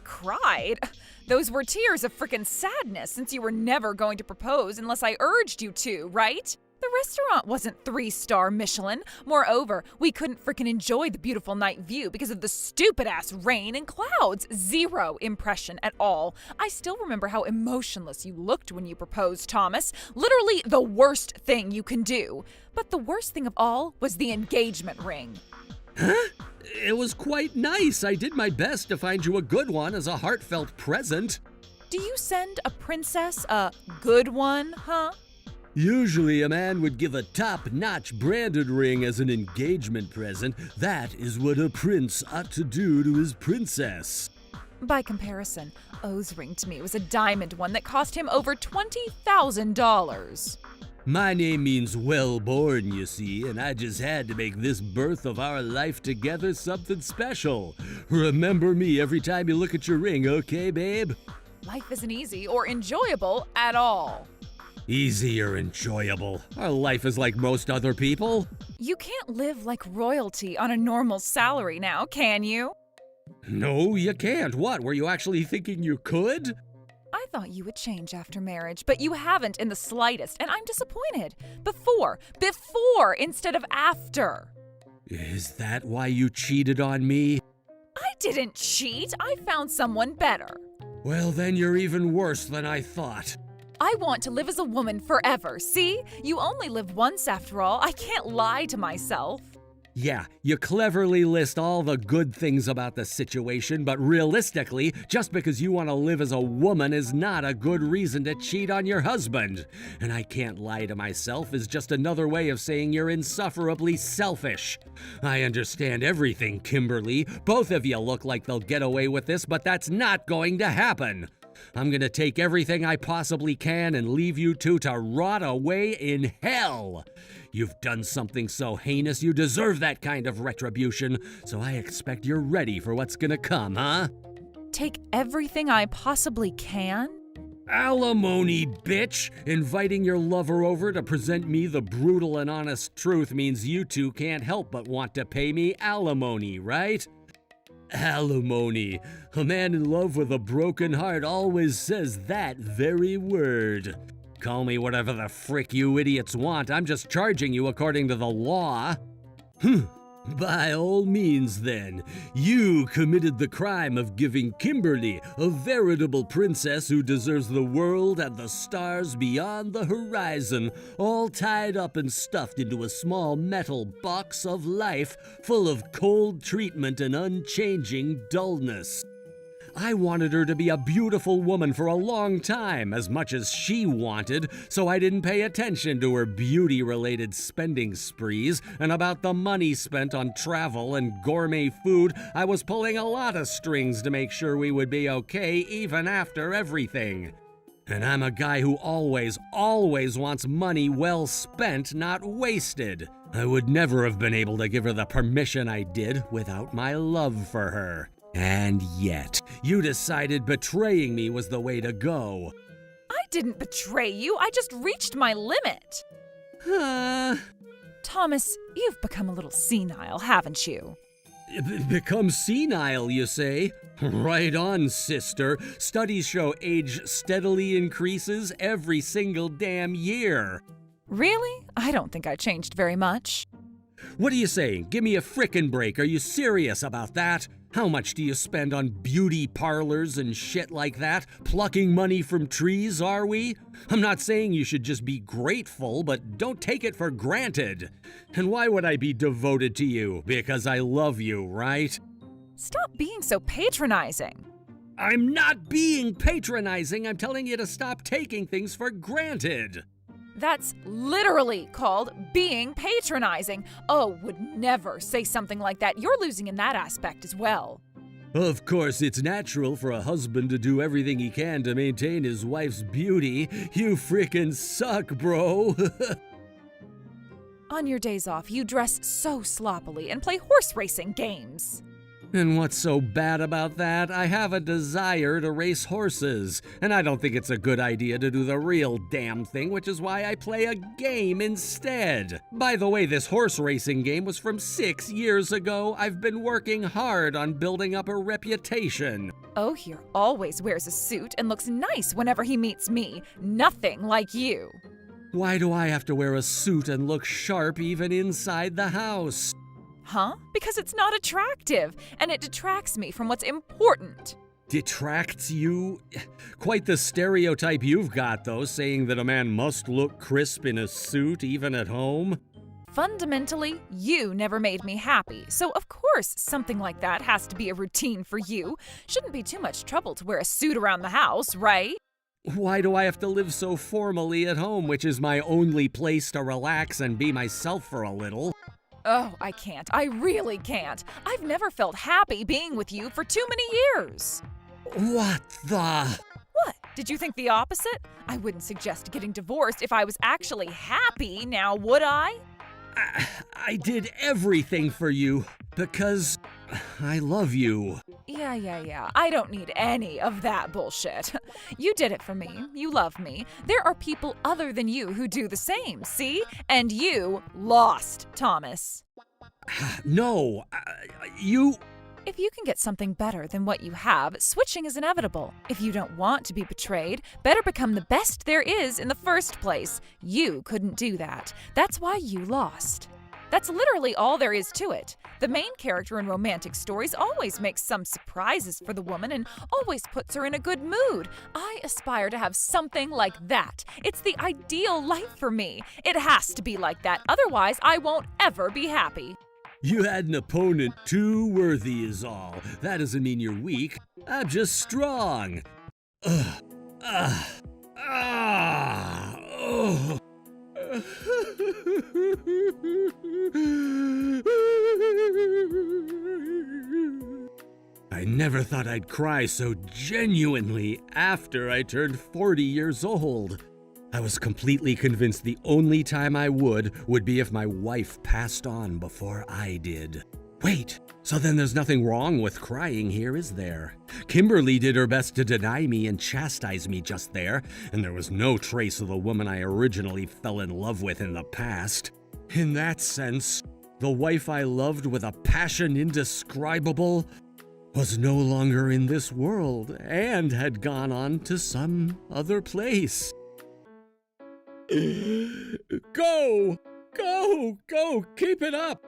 Cried? Those were tears of frickin' sadness since you were never going to propose unless I urged you to, right? The restaurant wasn't 3-star Michelin. Moreover, we couldn't frickin' enjoy the beautiful night view because of the stupid-ass rain and clouds. Zero impression at all. I still remember how emotionless you looked when you proposed, Thomas. Literally the worst thing you can do. But the worst thing of all was the engagement ring. Huh? It was quite nice. I did my best to find you a good one as a heartfelt present. Do you send a princess a good one, huh? Usually a man would give a top-notch branded ring as an engagement present. That is what a prince ought to do to his princess. By comparison, O's ring to me was a diamond one that cost him over $20,000. My name means well-born, you see, and I just had to make this birth of our life together something special. Remember me every time you look at your ring, okay, babe? Life isn't easy or enjoyable at all. Easy or enjoyable? Our life is like most other people. You can't live like royalty on a normal salary now, can you? No, you can't. What, were you actually thinking you could? I thought you would change after marriage, but you haven't in the slightest, and I'm disappointed. Before instead of after. Is that why you cheated on me? I didn't cheat. I found someone better. Well, then you're even worse than I thought. I want to live as a woman forever, see? You only live once after all. I can't lie to myself. Yeah, you cleverly list all the good things about the situation, but realistically, just because you want to live as a woman is not a good reason to cheat on your husband. And I can't lie to myself is just another way of saying you're insufferably selfish. I understand everything, Kimberly. Both of you look like they'll get away with this, but that's not going to happen. I'm gonna take everything I possibly can and leave you two to rot away in hell. You've done something so heinous you deserve that kind of retribution, so I expect you're ready for what's gonna come, huh? Take everything I possibly can? Alimony, bitch! Inviting your lover over to present me the brutal and honest truth means you two can't help but want to pay me alimony, right? Alimony. A man in love with a broken heart always says that very word. Call me whatever the frick you idiots want. I'm just charging you according to the law. By all means, then. You committed the crime of giving Kimberly, a veritable princess who deserves the world and the stars beyond the horizon, all tied up and stuffed into a small metal box of life full of cold treatment and unchanging dullness. I wanted her to be a beautiful woman for a long time, as much as she wanted, so I didn't pay attention to her beauty-related spending sprees, and about the money spent on travel and gourmet food, I was pulling a lot of strings to make sure we would be okay even after everything. And I'm a guy who always wants money well spent, not wasted. I would never have been able to give her the permission I did without my love for her. And yet, you decided betraying me was the way to go. I didn't betray you. I just reached my limit. Thomas, you've become a little senile, haven't you? Become senile, you say? Right on, sister. Studies show age steadily increases every single damn year. Really? I don't think I changed very much. What are you saying? Give me a frickin' break. Are you serious about that? How much do you spend on beauty parlors and shit like that? Plucking money from trees, are we? I'm not saying you should just be grateful, but don't take it for granted. And why would I be devoted to you? Because I love you, right? Stop being so patronizing. I'm not being patronizing. I'm telling you to stop taking things for granted. That's literally called being patronizing. Oh, would never say something like that. You're losing in that aspect as well. Of course, it's natural for a husband to do everything he can to maintain his wife's beauty. You frickin' suck, bro. On your days off, you dress so sloppily and play horse racing games. And what's so bad about that? I have a desire to race horses, and I don't think it's a good idea to do the real damn thing, which is why I play a game instead. By the way, this horse racing game was from 6 years ago. I've been working hard on building up a reputation. Oh, here always wears a suit and looks nice whenever he meets me. Nothing like you. Why do I have to wear a suit and look sharp even inside the house? Huh? Because it's not attractive, and it detracts me from what's important. Detracts you? Quite the stereotype you've got, though, saying that a man must look crisp in a suit even at home. Fundamentally, you never made me happy, so of course something like that has to be a routine for you. Shouldn't be too much trouble to wear a suit around the house, right? Why do I have to live so formally at home, which is my only place to relax and be myself for a little? Oh, I can't. I really can't. I've never felt happy being with you for too many years. What the? What? Did you think the opposite? I wouldn't suggest getting divorced if I was actually happy, now would I? I did everything for you because I love you. Yeah. I don't need any of that bullshit. You did it for me. You love me. There are people other than you who do the same, see? And you lost, Thomas. No, you... If you can get something better than what you have, switching is inevitable. If you don't want to be betrayed, better become the best there is in the first place. You couldn't do that. That's why you lost. That's literally all there is to it. The main character in romantic stories always makes some surprises for the woman and always puts her in a good mood. I aspire to have something like that. It's the ideal life for me. It has to be like that, otherwise I won't ever be happy. You had an opponent too worthy is all. That doesn't mean you're weak. I'm just strong. I never thought I'd cry so genuinely after I turned 40 years old. I was completely convinced the only time I would be if my wife passed on before I did. Wait, so then there's nothing wrong with crying here, is there? Kimberly did her best to deny me and chastise me just there, and there was no trace of the woman I originally fell in love with in the past. In that sense, the wife I loved with a passion indescribable was no longer in this world and had gone on to some other place. Go! Keep it up!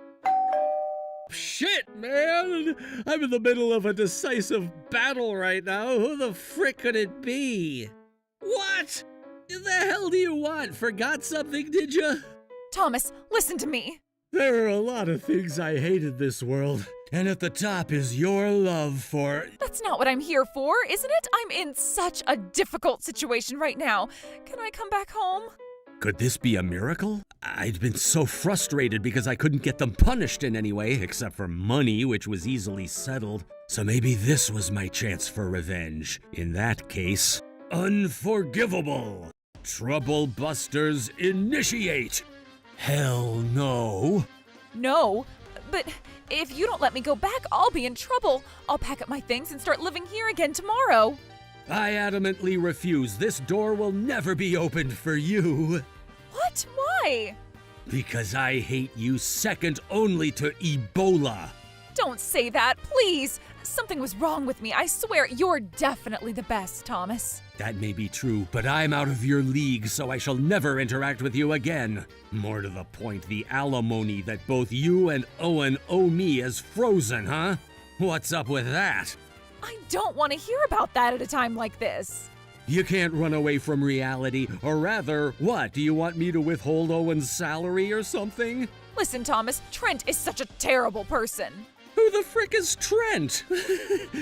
Shit, man! I'm in the middle of a decisive battle right now. Who the frick could it be? What? The hell do you want? Forgot something, did you? Thomas, listen to me. There are a lot of things I hate in this world, and at the top is your love for... That's not what I'm here for, isn't it? I'm in such a difficult situation right now. Can I come back home? Could this be a miracle? I'd been so frustrated because I couldn't get them punished in any way, except for money, which was easily settled. So maybe this was my chance for revenge. In that case, unforgivable. Trouble busters initiate. Hell no. No, but if you don't let me go back, I'll be in trouble. I'll pack up my things and start living here again tomorrow. I adamantly refuse. This door will never be opened for you. What? Why? Because I hate you second only to Ebola. Don't say that, please. Something was wrong with me. I swear, you're definitely the best, Thomas. That may be true, but I'm out of your league, so I shall never interact with you again. More to the point, the alimony that both you and Owen owe me is frozen, huh? What's up with that? I don't want to hear about that at a time like this. You can't run away from reality, or rather, what? Do you want me to withhold Owen's salary or something? Listen, Thomas, Trent is such a terrible person. Who the frick is Trent?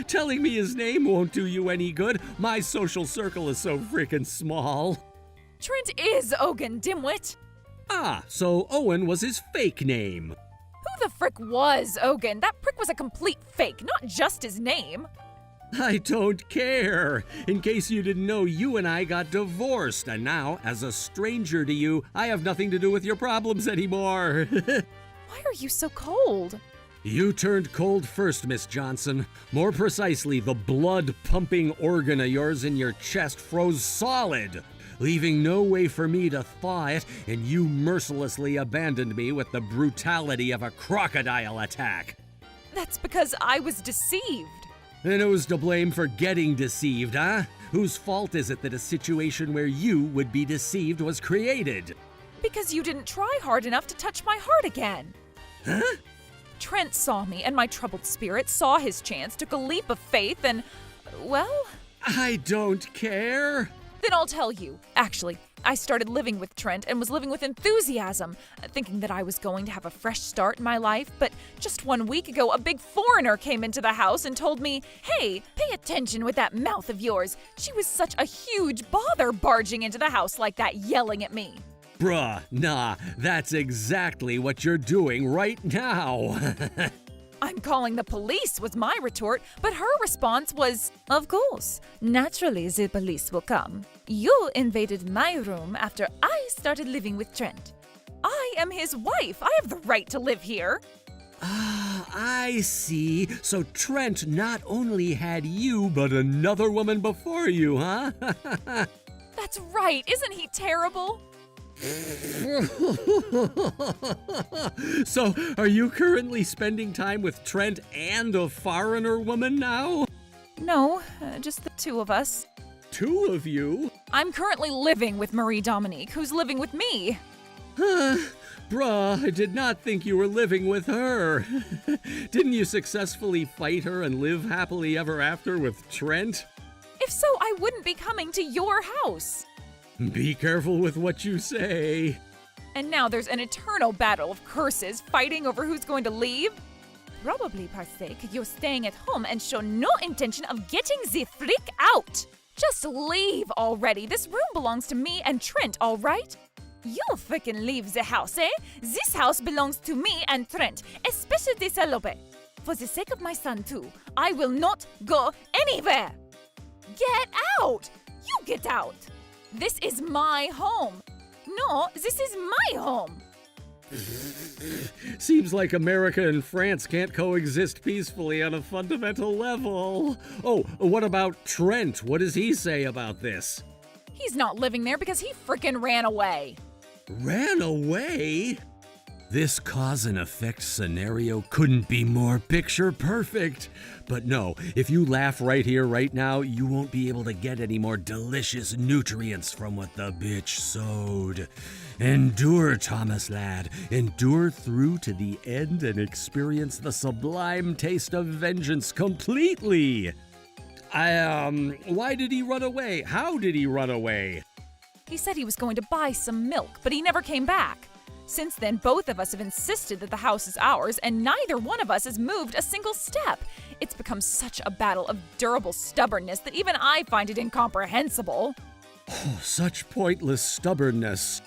Telling me his name won't do you any good. My social circle is so frickin' small. Trent is Ogun, dimwit. Ah, so Owen was his fake name. Who the frick was Ogun? That prick was a complete fake, not just his name. I don't care. In case you didn't know, you and I got divorced, and now, as a stranger to you, I have nothing to do with your problems anymore. Why are you so cold? You turned cold first, Miss Johnson. More precisely, the blood-pumping organ of yours in your chest froze solid, leaving no way for me to thaw it, and you mercilessly abandoned me with the brutality of a crocodile attack. That's because I was deceived. And who's to blame for getting deceived, huh? Whose fault is it that a situation where you would be deceived was created? Because you didn't try hard enough to touch my heart again. Huh? Trent saw me, and my troubled spirit saw his chance, took a leap of faith, and, well... I don't care. Then I'll tell you. Actually, I started living with Trent and was living with enthusiasm, thinking that I was going to have a fresh start in my life, but just 1 week ago, a big foreigner came into the house and told me, "Hey, pay attention with that mouth of yours." She was such a huge bother barging into the house like that, yelling at me. Bruh, nah, that's exactly what you're doing right now. "I'm calling the police," was my retort, but her response was, "Of course. Naturally, the police will come. You invaded my room after I started living with Trent. I am his wife. I have the right to live here." Ah, I see. So Trent not only had you, but another woman before you, huh? That's right, isn't he terrible? So, are you currently spending time with Trent and a foreigner woman now? No, just the two of us. Two of you? I'm currently living with Marie Dominique, who's living with me. Bruh, I did not think you were living with her. Didn't you successfully fight her and live happily ever after with Trent? If so, I wouldn't be coming to your house. Be careful with what you say. And now there's an eternal battle of curses fighting over who's going to leave. Probably, Parsec, you're staying at home and show no intention of getting the freak out. Just leave already. This room belongs to me and Trent, all right? You frickin' leave the house, eh? This house belongs to me and Trent, especially Salope. For the sake of my son, too, I will not go anywhere. Get out! You get out! This is my home. No, this is my home. Seems like America and France can't coexist peacefully on a fundamental level. Oh, what about Trent? What does he say about this? He's not living there because he frickin' ran away. Ran away? This cause and effect scenario couldn't be more picture perfect. But no, if you laugh right here, right now, you won't be able to get any more delicious nutrients from what the bitch sowed. Endure, Thomas lad. Endure through to the end and experience the sublime taste of vengeance completely. Why did he run away? How did he run away? He said he was going to buy some milk, but he never came back. Since then, both of us have insisted that the house is ours, and neither one of us has moved a single step. It's become such a battle of durable stubbornness that even I find it incomprehensible. Oh, such pointless stubbornness.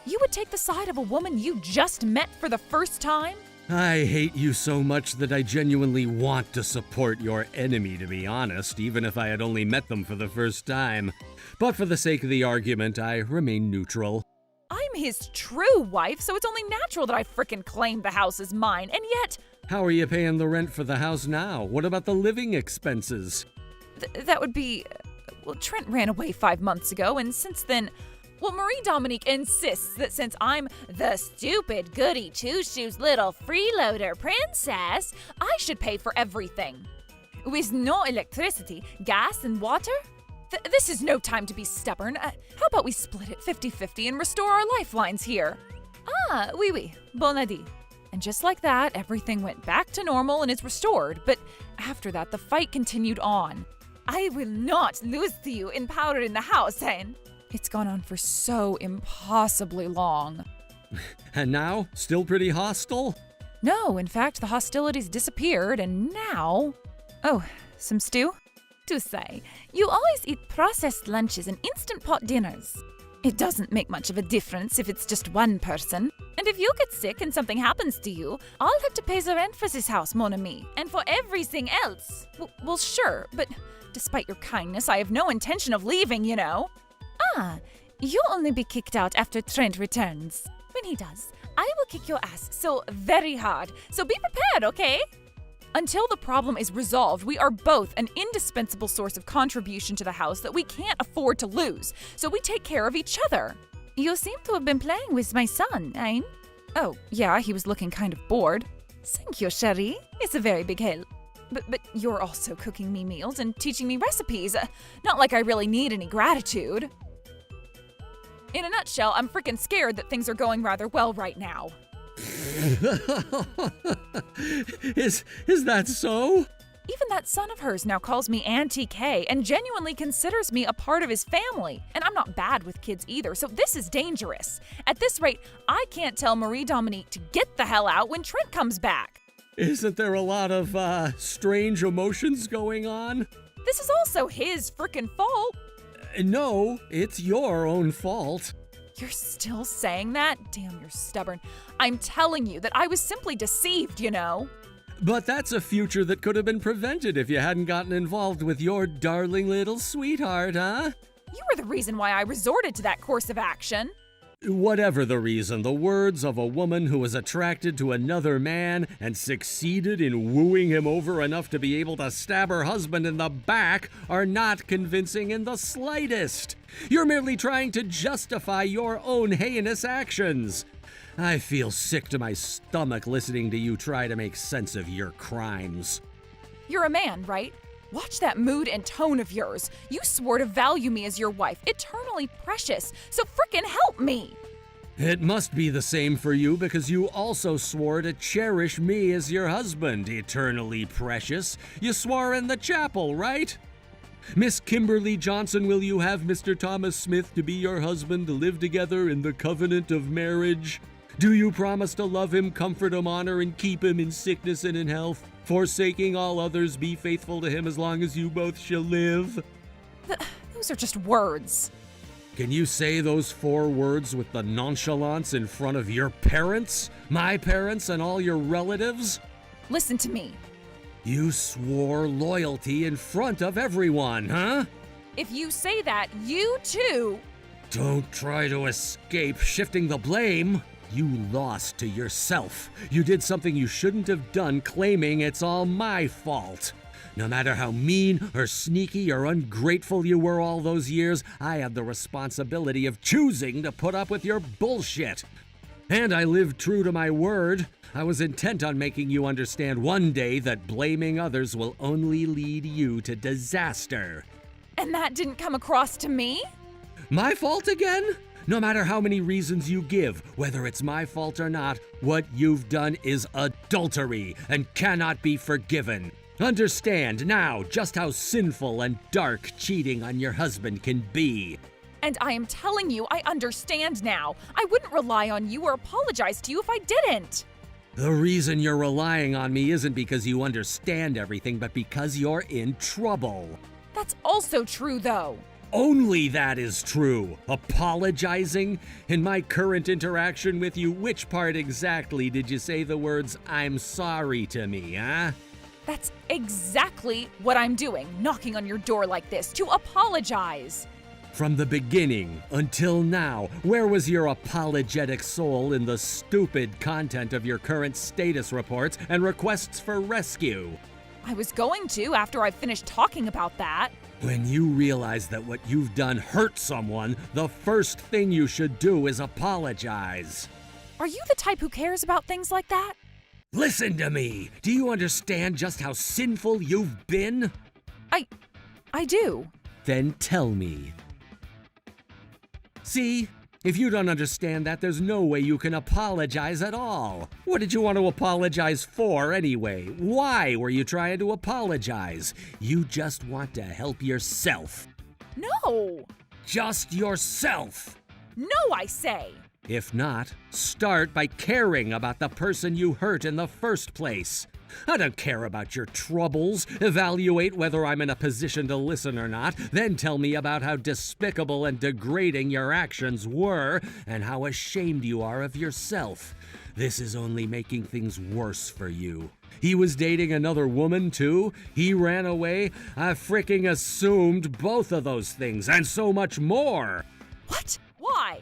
You would take the side of a woman you just met for the first time? I hate you so much that I genuinely want to support your enemy, to be honest, even if I had only met them for the first time. But for the sake of the argument, I remain neutral. I'm his true wife, so it's only natural that I frickin' claim the house is mine, and yet... How are you paying the rent for the house now? What about the living expenses? That would be... Well, Trent ran away 5 months ago, and since then... Well, Marie Dominique insists that since I'm the stupid goody two-shoes little freeloader princess, I should pay for everything. With no electricity, gas, and water? This is no time to be stubborn. How about we split it 50-50 and restore our lifelines here? Ah, oui, bon idée. And just like that, everything went back to normal and is restored. But after that, the fight continued on. I will not lose to you in power in the house, Hen. It's gone on for so impossibly long. And now, still pretty hostile? No, in fact, the hostilities disappeared, and now... Oh, some stew? To say, you always eat processed lunches and instant pot dinners. It doesn't make much of a difference if it's just one person. And if you get sick and something happens to you, I'll have to pay the rent for this house, mon ami, and for everything else. Well, sure, but despite your kindness, I have no intention of leaving, you know. Ah, you'll only be kicked out after Trent returns. When he does, I will kick your ass so very hard. So be prepared, okay? Until the problem is resolved, we are both an indispensable source of contribution to the house that we can't afford to lose, so we take care of each other. You seem to have been playing with my son, Hein? Oh, yeah, he was looking kind of bored. Thank you, chérie. It's a very big help. But you're also cooking me meals and teaching me recipes. Not like I really need any gratitude. In a nutshell, I'm freaking scared that things are going rather well right now. Is that so? Even that son of hers now calls me Auntie Kay and genuinely considers me a part of his family. And I'm not bad with kids either, so this is dangerous. At this rate, I can't tell Marie Dominique to get the hell out when Trent comes back. Isn't there a lot of, strange emotions going on? This is also his frickin' fault. No, it's your own fault. You're still saying that? Damn, you're stubborn. I'm telling you that I was simply deceived, you know? But that's a future that could have been prevented if you hadn't gotten involved with your darling little sweetheart, huh? You were the reason why I resorted to that course of action. Whatever the reason, the words of a woman who was attracted to another man and succeeded in wooing him over enough to be able to stab her husband in the back are not convincing in the slightest. You're merely trying to justify your own heinous actions. I feel sick to my stomach listening to you try to make sense of your crimes. You're a man, right? Watch that mood and tone of yours. You swore to value me as your wife, eternally precious, so frickin' help me! It must be the same for you because you also swore to cherish me as your husband, eternally precious. You swore in the chapel, right? Miss Kimberly Johnson, will you have Mr. Thomas Smith to be your husband, to live together in the covenant of marriage? Do you promise to love him, comfort him, honor, and keep him in sickness and in health? Forsaking all others, be faithful to him as long as you both shall live? Those are just words. Can you say those 4 words with the nonchalance in front of your parents, my parents, and all your relatives? Listen to me. You swore loyalty in front of everyone, huh? If you say that, you too. Don't try to escape shifting the blame. You lost to yourself. You did something you shouldn't have done, claiming it's all my fault. No matter how mean or sneaky or ungrateful you were all those years, I had the responsibility of choosing to put up with your bullshit. And I lived true to my word. I was intent on making you understand one day that blaming others will only lead you to disaster. And that didn't come across to me? My fault again? No matter how many reasons you give, whether it's my fault or not, what you've done is adultery and cannot be forgiven. Understand now just how sinful and dark cheating on your husband can be. And I am telling you, I understand now. I wouldn't rely on you or apologize to you if I didn't. The reason you're relying on me isn't because you understand everything, but because you're in trouble. That's also true, though. Only that is true. Apologizing? In my current interaction with you, which part exactly did you say the words, "I'm sorry" to me, huh? That's exactly what I'm doing, knocking on your door like this, to apologize. From the beginning until now, where was your apologetic soul in the stupid content of your current status reports and requests for rescue? I was going to after I finished talking about that. When you realize that what you've done hurt someone, the first thing you should do is apologize. Are you the type who cares about things like that? Listen to me. Do you understand just how sinful you've been? I do. Then tell me. See? If you don't understand that, there's no way you can apologize at all. What did you want to apologize for anyway? Why were you trying to apologize? You just want to help yourself. No. Just yourself. No, I say. If not, start by caring about the person you hurt in the first place. I don't care about your troubles. Evaluate whether I'm in a position to listen or not, then tell me about how despicable and degrading your actions were and how ashamed you are of yourself. This is only making things worse for you. He was dating another woman, too. He ran away. I fricking assumed both of those things and so much more. What? Why?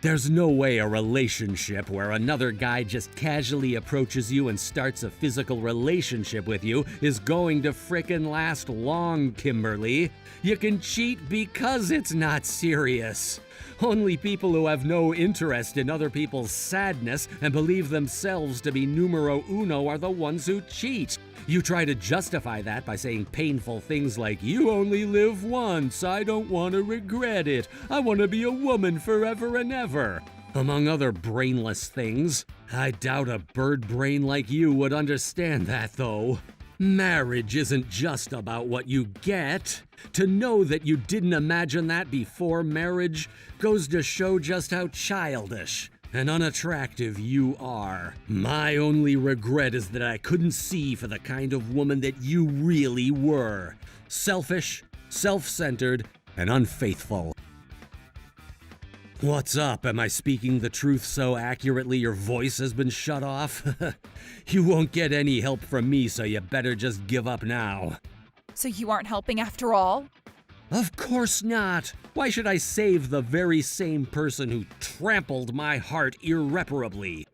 There's no way a relationship where another guy just casually approaches you and starts a physical relationship with you is going to frickin' last long, Kimberly. You can cheat because it's not serious. Only people who have no interest in other people's sadness and believe themselves to be numero uno are the ones who cheat. You try to justify that by saying painful things like, "You only live once, I don't want to regret it, I want to be a woman forever and ever," among other brainless things. I doubt a bird brain like you would understand that, though. Marriage isn't just about what you get. To know that you didn't imagine that before marriage goes to show just how childish and unattractive you are. My only regret is that I couldn't see for the kind of woman that you really were. Selfish, self-centered, and unfaithful. What's up? Am I speaking the truth so accurately your voice has been shut off? You won't get any help from me, so you better just give up now. So you aren't helping after all? Of course not. Why should I save the very same person who trampled my heart irreparably?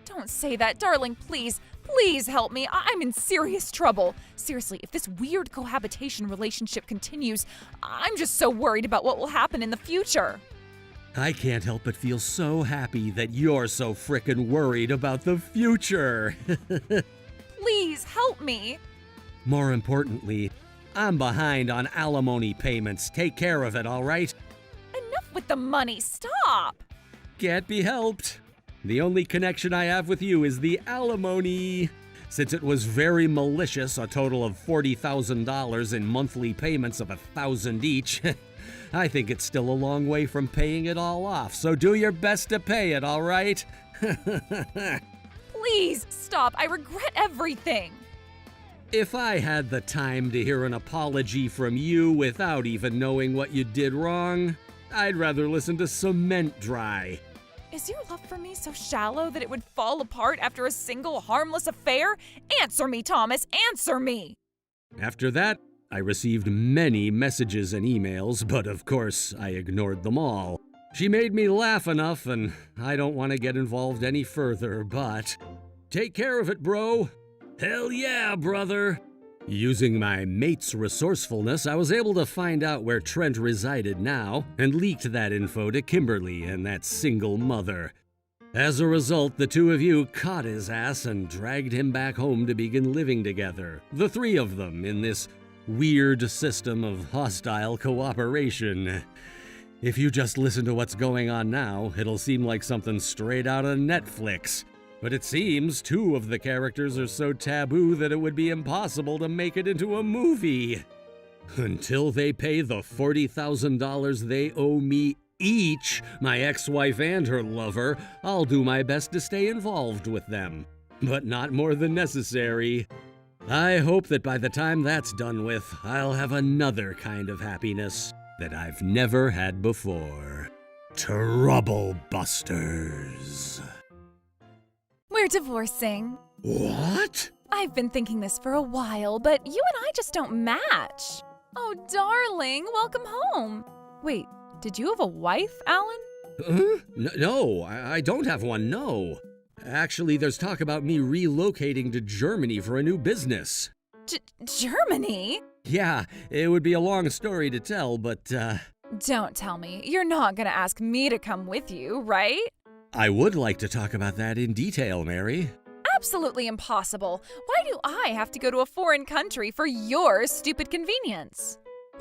Don't say that, darling, please. Please help me. I'm in serious trouble. Seriously, if this weird cohabitation relationship continues, I'm just so worried about what will happen in the future. I can't help but feel so happy that you're so frickin' worried about the future. Please help me. More importantly, I'm behind on alimony payments. Take care of it, all right? Enough with the money. Stop. Can't be helped. The only connection I have with you is the alimony. Since it was very malicious, a total of $40,000 in monthly payments of $1,000 each, I think it's still a long way from paying it all off, so do your best to pay it, all right? Please stop. I regret everything. If I had the time to hear an apology from you without even knowing what you did wrong, I'd rather listen to cement dry. Is your love for me so shallow that it would fall apart after a single harmless affair? Answer me, Thomas, answer me! After that, I received many messages and emails, but of course, I ignored them all. She made me laugh enough, and I don't want to get involved any further, but take care of it, bro. Hell yeah, brother. Using my mate's resourcefulness, I was able to find out where Trent resided now and leaked that info to Kimberly and that single mother. As a result, the two of you caught his ass and dragged him back home to begin living together, the three of them in this weird system of hostile cooperation. If you just listen to what's going on now, it'll seem like something straight out of Netflix. But it seems two of the characters are so taboo that it would be impossible to make it into a movie. Until they pay the $40,000 they owe me each, my ex-wife and her lover, I'll do my best to stay involved with them. But not more than necessary. I hope that by the time that's done with, I'll have another kind of happiness that I've never had before. Trouble Busters. We're divorcing. What? I've been thinking this for a while, but you and I just don't match. Oh, darling, welcome home. Wait, did you have a wife, Alan? No, I don't have one, no. Actually, there's talk about me relocating to Germany for a new business. Germany? Yeah, it would be a long story to tell, but, Don't tell me. You're not gonna ask me to come with you, right? I would like to talk about that in detail, Mary. Absolutely impossible. Why do I have to go to a foreign country for your stupid convenience?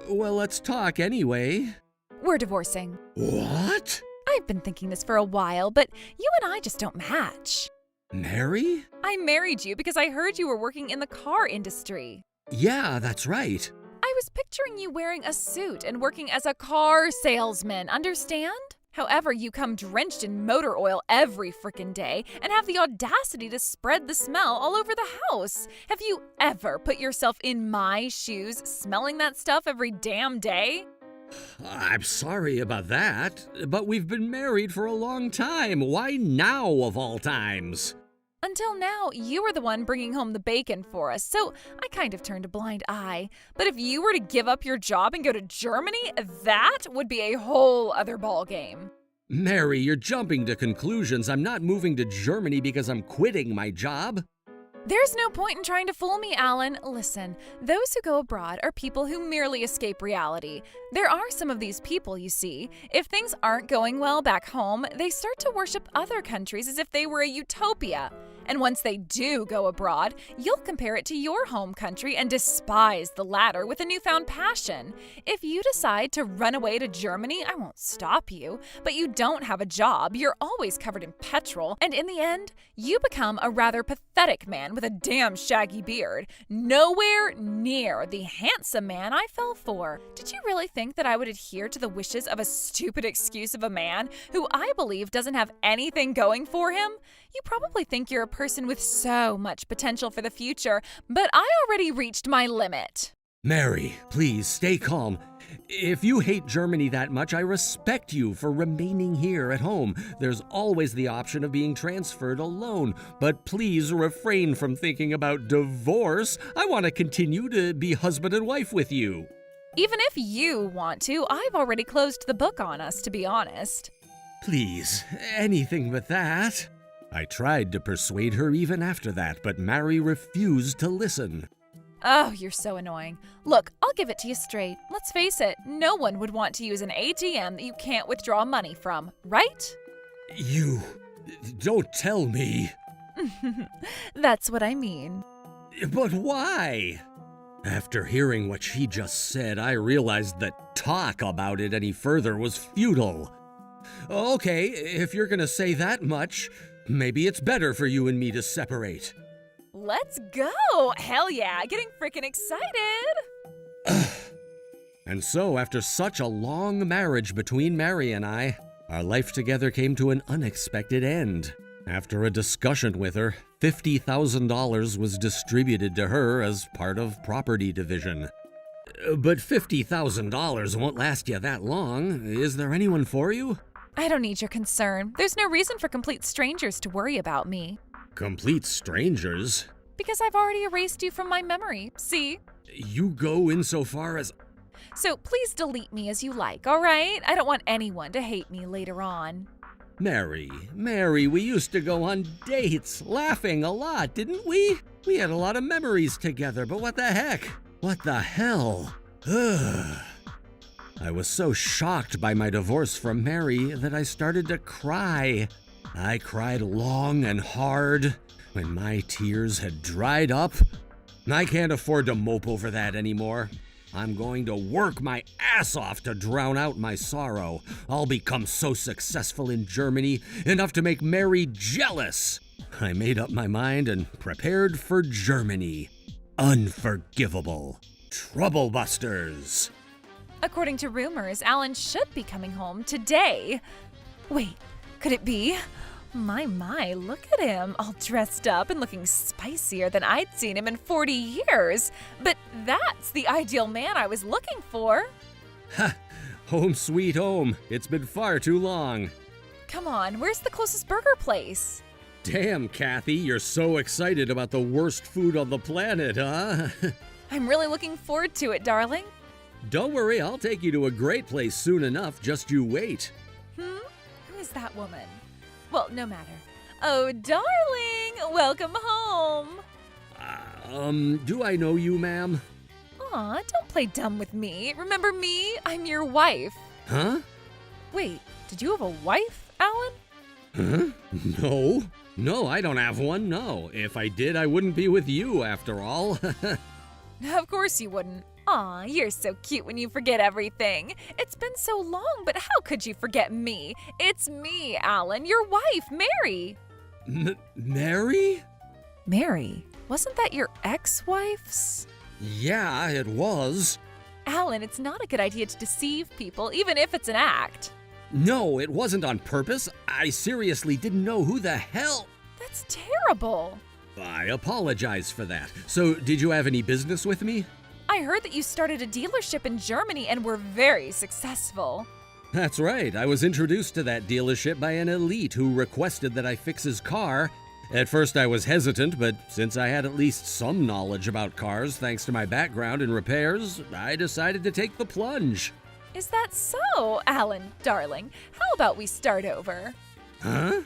Well, let's talk anyway. We're divorcing. What? I've been thinking this for a while, but you and I just don't match. Mary? I married you because I heard you were working in the car industry. Yeah, that's right. I was picturing you wearing a suit and working as a car salesman, understand? However, you come drenched in motor oil every frickin' day and have the audacity to spread the smell all over the house. Have you ever put yourself in my shoes smelling that stuff every damn day? I'm sorry about that, but we've been married for a long time. Why now of all times? Until now, you were the one bringing home the bacon for us, so I kind of turned a blind eye. But if you were to give up your job and go to Germany, that would be a whole other ballgame. Mary, you're jumping to conclusions. I'm not moving to Germany because I'm quitting my job. There's no point in trying to fool me, Alan. Listen, those who go abroad are people who merely escape reality. There are some of these people, you see. If things aren't going well back home, they start to worship other countries as if they were a utopia. And once they do go abroad, you'll compare it to your home country and despise the latter with a newfound passion. If you decide to run away to Germany, I won't stop you. But you don't have a job, you're always covered in petrol, and in the end, you become a rather pathetic man with a damn shaggy beard. Nowhere near the handsome man I fell for. Did you really think that I would adhere to the wishes of a stupid excuse of a man who I believe doesn't have anything going for him? You probably think you're a person with so much potential for the future, but I already reached my limit. Mary, please stay calm. If you hate Germany that much, I respect you for remaining here at home. There's always the option of being transferred alone, but please refrain from thinking about divorce. I want to continue to be husband and wife with you. Even if you want to, I've already closed the book on us, to be honest. Please, anything but that. I tried to persuade her even after that, but Mary refused to listen. Oh, you're so annoying. Look, I'll give it to you straight. Let's face it, no one would want to use an ATM that you can't withdraw money from, right? You... don't tell me. That's what I mean. But why? After hearing what she just said, I realized that talk about it any further was futile. Okay, if you're gonna say that much, maybe it's better for you and me to separate. Let's go! Hell yeah, getting freaking excited! And so, after such a long marriage between Mary and I, our life together came to an unexpected end. After a discussion with her, $50,000 was distributed to her as part of property division. But $50,000 won't last you that long. Is there anyone for you? I don't need your concern. There's no reason for complete strangers to worry about me. Complete strangers? Because I've already erased you from my memory, see? You go insofar as... So please delete me as you like, all right? I don't want anyone to hate me later on. Mary, we used to go on dates, laughing a lot, didn't we? We had a lot of memories together, but what the heck? What the hell? Ugh. I was so shocked by my divorce from Mary that I started to cry. I cried long and hard when my tears had dried up. I can't afford to mope over that anymore. I'm going to work my ass off to drown out my sorrow. I'll become so successful in Germany, enough to make Mary jealous. I made up my mind and prepared for Germany. Unforgivable. Troublebusters. According to rumors, Alan should be coming home today. Wait, could it be? My, look at him, all dressed up and looking spicier than I'd seen him in 40 years. But that's the ideal man I was looking for. Ha! Home sweet home. It's been far too long. Come on, where's the closest burger place? Damn, Kathy, you're so excited about the worst food on the planet, huh? I'm really looking forward to it, darling. Don't worry, I'll take you to a great place soon enough. Just you wait. Who is that woman? Well, no matter. Oh, darling, welcome home. Do I know you, ma'am? Aw, don't play dumb with me. Remember me? I'm your wife. Huh? Wait, did you have a wife, Alan? Huh? No, I don't have one, no. If I did, I wouldn't be with you, after all. Of course you wouldn't. Aw, you're so cute when you forget everything. It's been so long, but how could you forget me? It's me, Alan, your wife, Mary. Mary? Mary? Wasn't that your ex-wife's? Yeah, it was. Alan, it's not a good idea to deceive people, even if it's an act. No, it wasn't on purpose. I seriously didn't know who the hell... That's terrible. I apologize for that. So, did you have any business with me? I heard that you started a dealership in Germany and were very successful. That's right. I was introduced to that dealership by an elite who requested that I fix his car. At first I was hesitant, but since I had at least some knowledge about cars thanks to my background in repairs, I decided to take the plunge. Is that so, Alan, darling? How about we start over? Huh?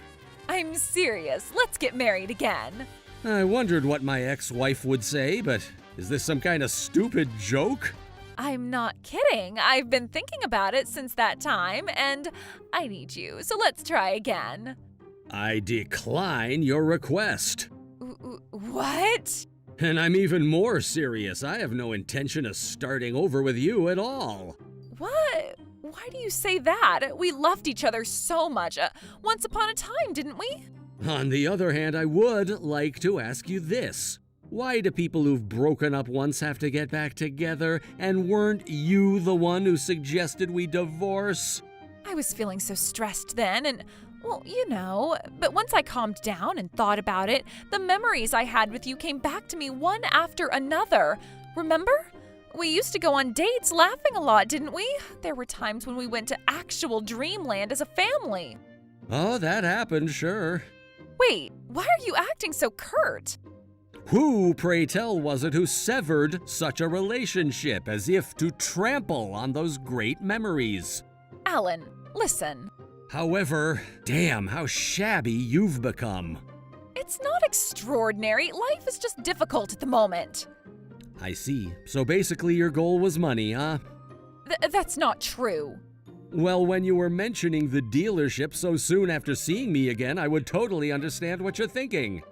I'm serious. Let's get married again. I wondered what my ex-wife would say, but is this some kind of stupid joke? I'm not kidding. I've been thinking about it since that time, and I need you, so let's try again. I decline your request. What? And I'm even more serious. I have no intention of starting over with you at all. What? Why do you say that? We loved each other so much. Once upon a time, didn't we? On the other hand, I would like to ask you this. Why do people who've broken up once have to get back together? And weren't you the one who suggested we divorce? I was feeling so stressed then, and, well, you know, but once I calmed down and thought about it, the memories I had with you came back to me one after another. Remember? We used to go on dates laughing a lot, didn't we? There were times when we went to actual dreamland as a family. Oh, that happened, sure. Wait, why are you acting so curt? Who, pray tell, was it who severed such a relationship as if to trample on those great memories? Alan, listen. However, damn how shabby you've become. It's not extraordinary. Life is just difficult at the moment. I see. So basically your goal was money, huh? That's not true. Well, when you were mentioning the dealership so soon after seeing me again, I would totally understand what you're thinking.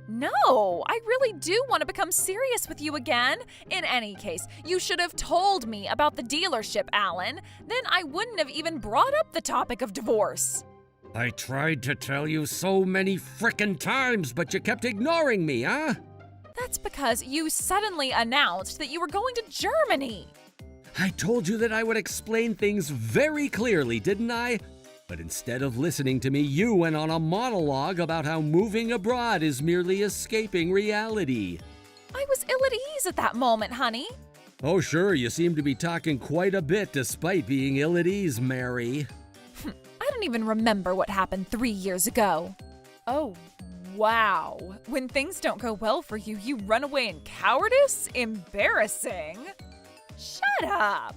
No, I really do want to become serious with you again. In any case, you should have told me about the dealership, Alan. Then I wouldn't have even brought up the topic of divorce. I tried to tell you so many frickin' times, but you kept ignoring me, huh? That's because you suddenly announced that you were going to Germany. I told you that I would explain things very clearly, didn't I? But instead of listening to me, you went on a monologue about how moving abroad is merely escaping reality. I was ill at ease at that moment, honey. Oh, sure, you seem to be talking quite a bit despite being ill at ease, Mary. I don't even remember what happened 3 years ago. Oh, wow. When things don't go well for you, you run away in cowardice? Embarrassing. Shut up.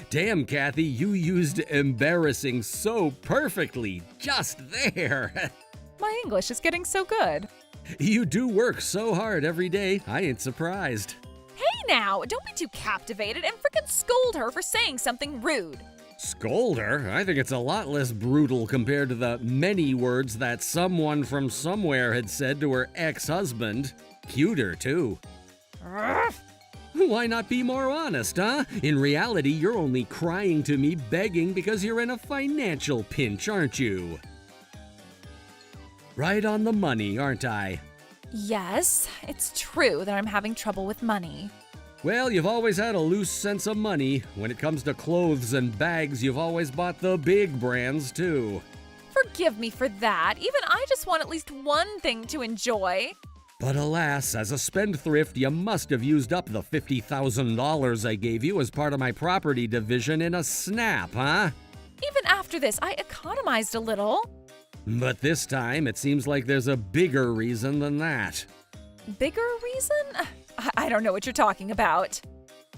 Damn, Kathy, you used embarrassing so perfectly, just there. My English is getting so good. You do work so hard every day, I ain't surprised. Hey now, don't be too captivated and frickin' scold her for saying something rude. Scold her? I think it's a lot less brutal compared to the many words that someone from somewhere had said to her ex-husband. Cuter, too. Why not be more honest, huh? In reality, you're only crying to me begging because you're in a financial pinch, aren't you? Right on the money, aren't I? Yes, it's true that I'm having trouble with money. Well, you've always had a loose sense of money. When it comes to clothes and bags, you've always bought the big brands, too. Forgive me for that. Even I just want at least one thing to enjoy. But alas, as a spendthrift, you must have used up the $50,000 I gave you as part of my property division in a snap, huh? Even after this, I economized a little. But this time, it seems like there's a bigger reason than that. Bigger reason? I don't know what you're talking about.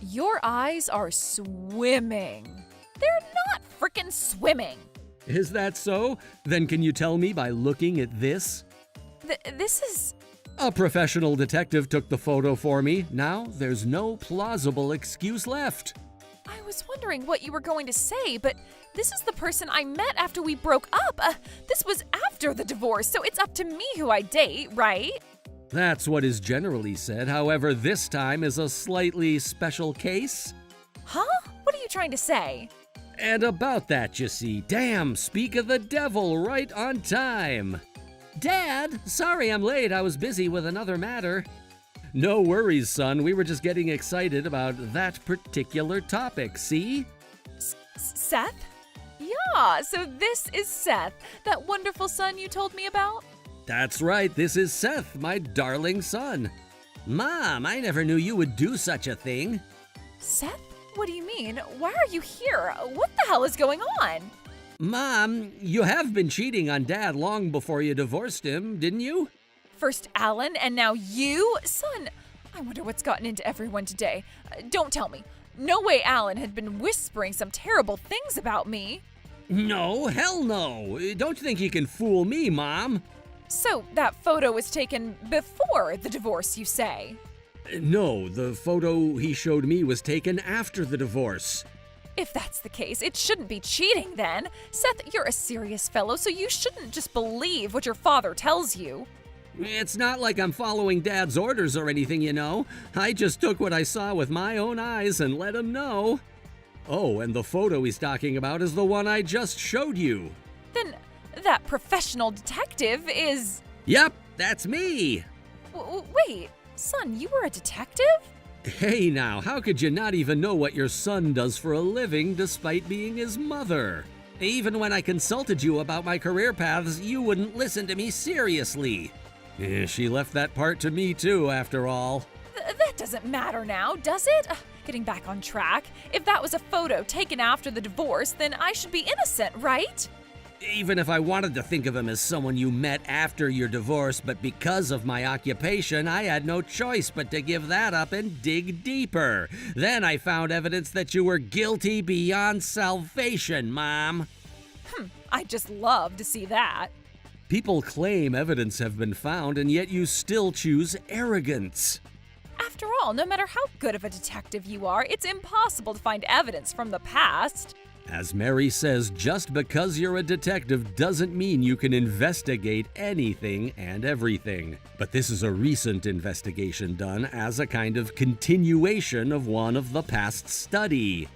Your eyes are swimming. They're not frickin' swimming. Is that so? Then can you tell me by looking at this? This is... A professional detective took the photo for me. Now, there's no plausible excuse left. I was wondering what you were going to say, but this is the person I met after we broke up. This was after the divorce, so it's up to me who I date, right? That's what is generally said. However, this time is a slightly special case. Huh? What are you trying to say? And about that, you see. Damn, speak of the devil, right on time. Dad, sorry I'm late. I was busy with another matter. No worries, son. We were just getting excited about that particular topic, see? Seth? Yeah, so this is Seth, that wonderful son you told me about? That's right. This is Seth, my darling son. Mom, I never knew you would do such a thing. Seth? What do you mean? Why are you here? What the hell is going on? Mom, you have been cheating on Dad long before you divorced him, didn't you? First Alan, and now you? Son, I wonder what's gotten into everyone today. Don't tell me. No way Alan had been whispering some terrible things about me. No, hell no. Don't think you can fool me, Mom. So that photo was taken before the divorce, you say? No, the photo he showed me was taken after the divorce. If that's the case, it shouldn't be cheating then. Seth, you're a serious fellow, so you shouldn't just believe what your father tells you. It's not like I'm following Dad's orders or anything, you know. I just took what I saw with my own eyes and let him know. Oh, and the photo he's talking about is the one I just showed you. Then that professional detective is... Yep, that's me. Wait, son, you were a detective? Hey now, how could you not even know what your son does for a living despite being his mother? Even when I consulted you about my career paths, you wouldn't listen to me seriously. She left that part to me too, after all. That doesn't matter now, does it? Getting back on track, if that was a photo taken after the divorce, then I should be innocent, right? even if I wanted to think of him as someone you met after your divorce, but because of my occupation, I had no choice but to give that up and dig deeper. Then I found evidence that you were guilty beyond salvation, Mom. I'd just love to see that. People claim evidence have been found, and yet you still choose arrogance. After all, no matter how good of a detective you are, it's impossible to find evidence from the past. As Mary says, just because you're a detective doesn't mean you can investigate anything and everything. But this is a recent investigation done as a kind of continuation of one of the past study.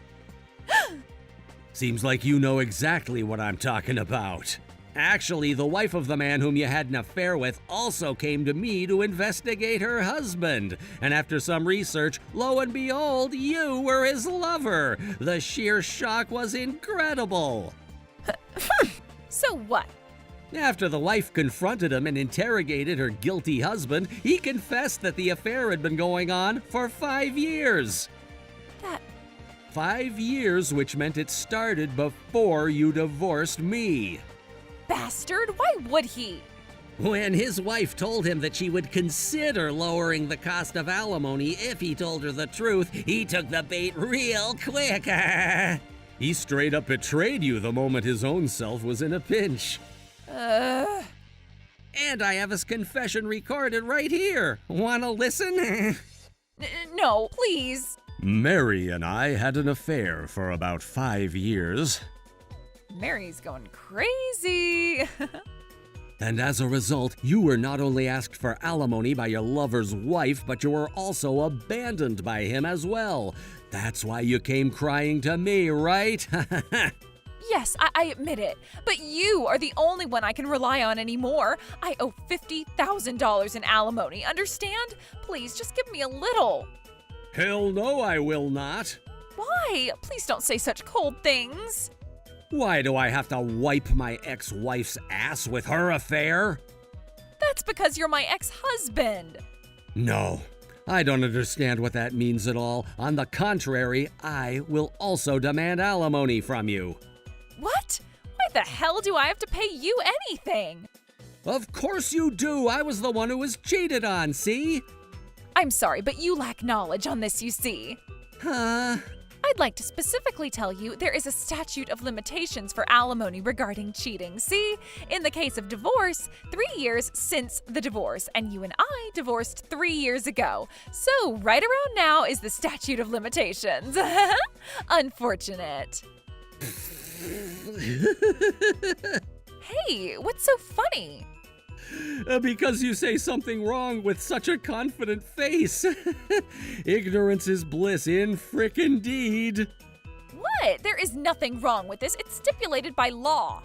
Seems like you know exactly what I'm talking about. Actually, the wife of the man whom you had an affair with also came to me to investigate her husband. And after some research, lo and behold, you were his lover. The sheer shock was incredible. So what? After the wife confronted him and interrogated her guilty husband, he confessed that the affair had been going on for 5 years. That... 5 years, which meant it started before you divorced me. Bastard, why would he? When his wife told him that she would consider lowering the cost of alimony if he told her the truth, he took the bait real quick. He straight up betrayed you the moment his own self was in a pinch. And I have his confession recorded right here. Wanna listen? No, please. Mary and I had an affair for about 5 years. Mary's going crazy. And as a result, you were not only asked for alimony by your lover's wife, but you were also abandoned by him as well. That's why you came crying to me, right? Yes, I admit it. But you are the only one I can rely on anymore. I owe $50,000 in alimony, understand? Please, just give me a little. Hell no, I will not. Why? Please don't say such cold things. Why do I have to wipe my ex-wife's ass with her affair? That's because you're my ex-husband. No, I don't understand what that means at all. On the contrary, I will also demand alimony from you. What? Why the hell do I have to pay you anything? Of course you do. I was the one who was cheated on, see? I'm sorry, but you lack knowledge on this, you see. Huh? I'd like to specifically tell you there is a statute of limitations for alimony regarding cheating. See, in the case of divorce, 3 years since the divorce, and you and I divorced 3 years ago. So right around now is the statute of limitations. Unfortunate. Hey, what's so funny? Because you say something wrong with such a confident face. Ignorance is bliss in frickin' deed. What? There is nothing wrong with this. It's stipulated by law.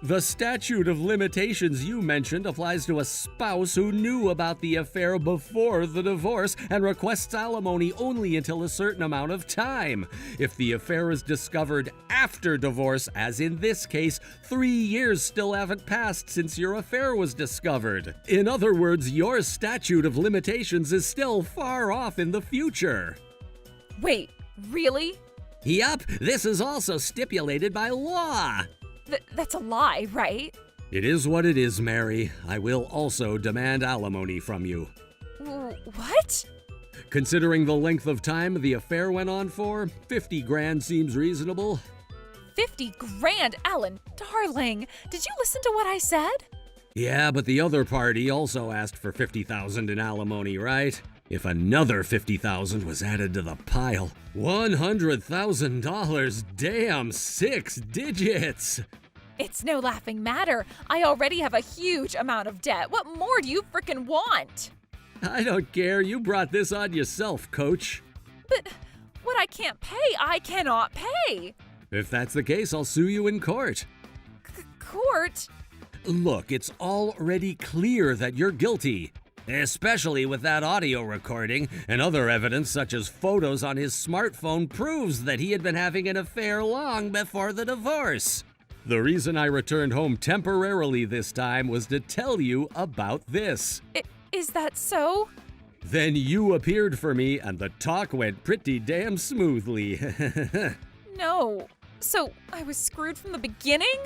The statute of limitations you mentioned applies to a spouse who knew about the affair before the divorce and requests alimony only until a certain amount of time. If the affair is discovered after divorce, as in this case, 3 years still haven't passed since your affair was discovered. In other words, your statute of limitations is still far off in the future. Wait, really? Yup, this is also stipulated by law. That's a lie, right? It is what it is, Mary. I will also demand alimony from you. What? Considering the length of time the affair went on for, 50 grand seems reasonable. 50 grand, Alan, darling. Did you listen to what I said? Yeah, but the other party also asked for 50,000 in alimony, right? If another 50,000 was added to the pile, $100,000, damn, 6 digits. It's no laughing matter. I already have a huge amount of debt. What more do you frickin' want? I don't care. You brought this on yourself, Coach. But what I can't pay, I cannot pay. If that's the case, I'll sue you in court. Court? Look, it's already clear that you're guilty. Especially with that audio recording, and other evidence such as photos on his smartphone proves that he had been having an affair long before the divorce. The reason I returned home temporarily this time was to tell you about this. Is that so? Then you appeared for me, and the talk went pretty damn smoothly. No. So I was screwed from the beginning?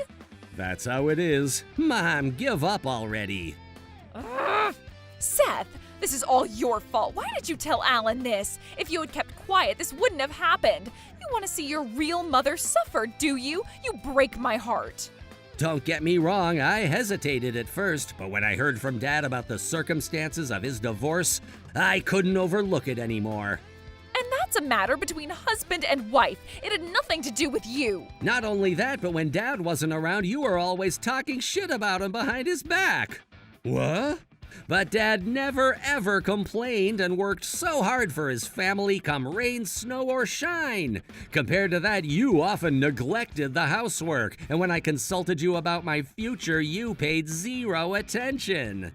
That's how it is. Mom, give up already. Seth, this is all your fault. Why did you tell Alan this? If you had kept quiet, this wouldn't have happened. You want to see your real mother suffer, do you? You break my heart. Don't get me wrong, I hesitated at first, but when I heard from Dad about the circumstances of his divorce, I couldn't overlook it anymore. And that's a matter between husband and wife. It had nothing to do with you. Not only that, but when Dad wasn't around, you were always talking shit about him behind his back. What? But Dad never ever complained and worked so hard for his family come rain, snow, or shine. Compared to that, you often neglected the housework, and when I consulted you about my future, you paid zero attention.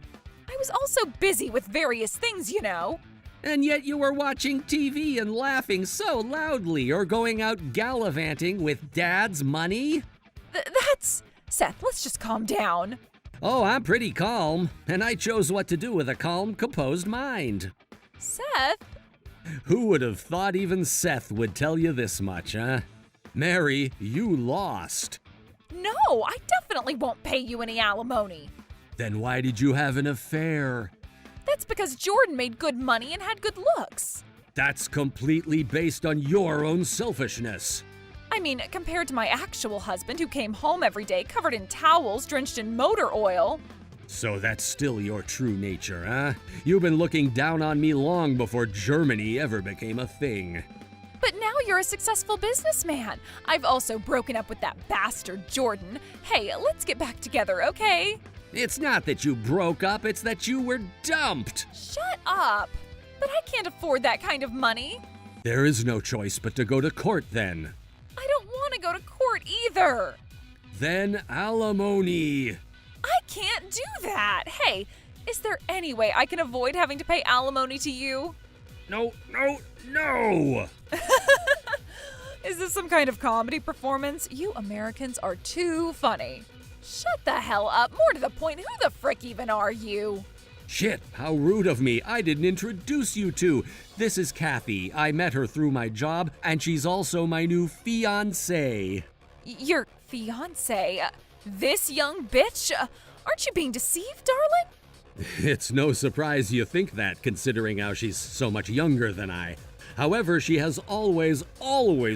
I was also busy with various things, you know. And yet you were watching TV and laughing so loudly or going out gallivanting with Dad's money? That's... Seth, let's just calm down. Oh, I'm pretty calm, and I chose what to do with a calm, composed mind. Seth? Who would have thought even Seth would tell you this much, huh? Mary, you lost. No, I definitely won't pay you any alimony. Then why did you have an affair? That's because Jordan made good money and had good looks. That's completely based on your own selfishness. I mean, compared to my actual husband who came home every day covered in towels drenched in motor oil. So that's still your true nature, huh? You've been looking down on me long before Germany ever became a thing. But now you're a successful businessman. I've also broken up with that bastard Jordan. Hey, let's get back together, okay? It's not that you broke up, it's that you were dumped. Shut up. But I can't afford that kind of money. There is no choice but to go to court then. I don't want to go to court either. Then alimony. I can't do that. Hey, is there any way I can avoid having to pay alimony to you? No. Is this some kind of comedy performance? You Americans are too funny. Shut the hell up. More to the point, who the frick even are you? Shit, how rude of me. I didn't introduce you two. This is Kathy. I met her through my job, and she's also my new fiancé. Your fiancé? This young bitch? Aren't you being deceived, darling? It's no surprise you think that, considering how she's so much younger than I. However, she has always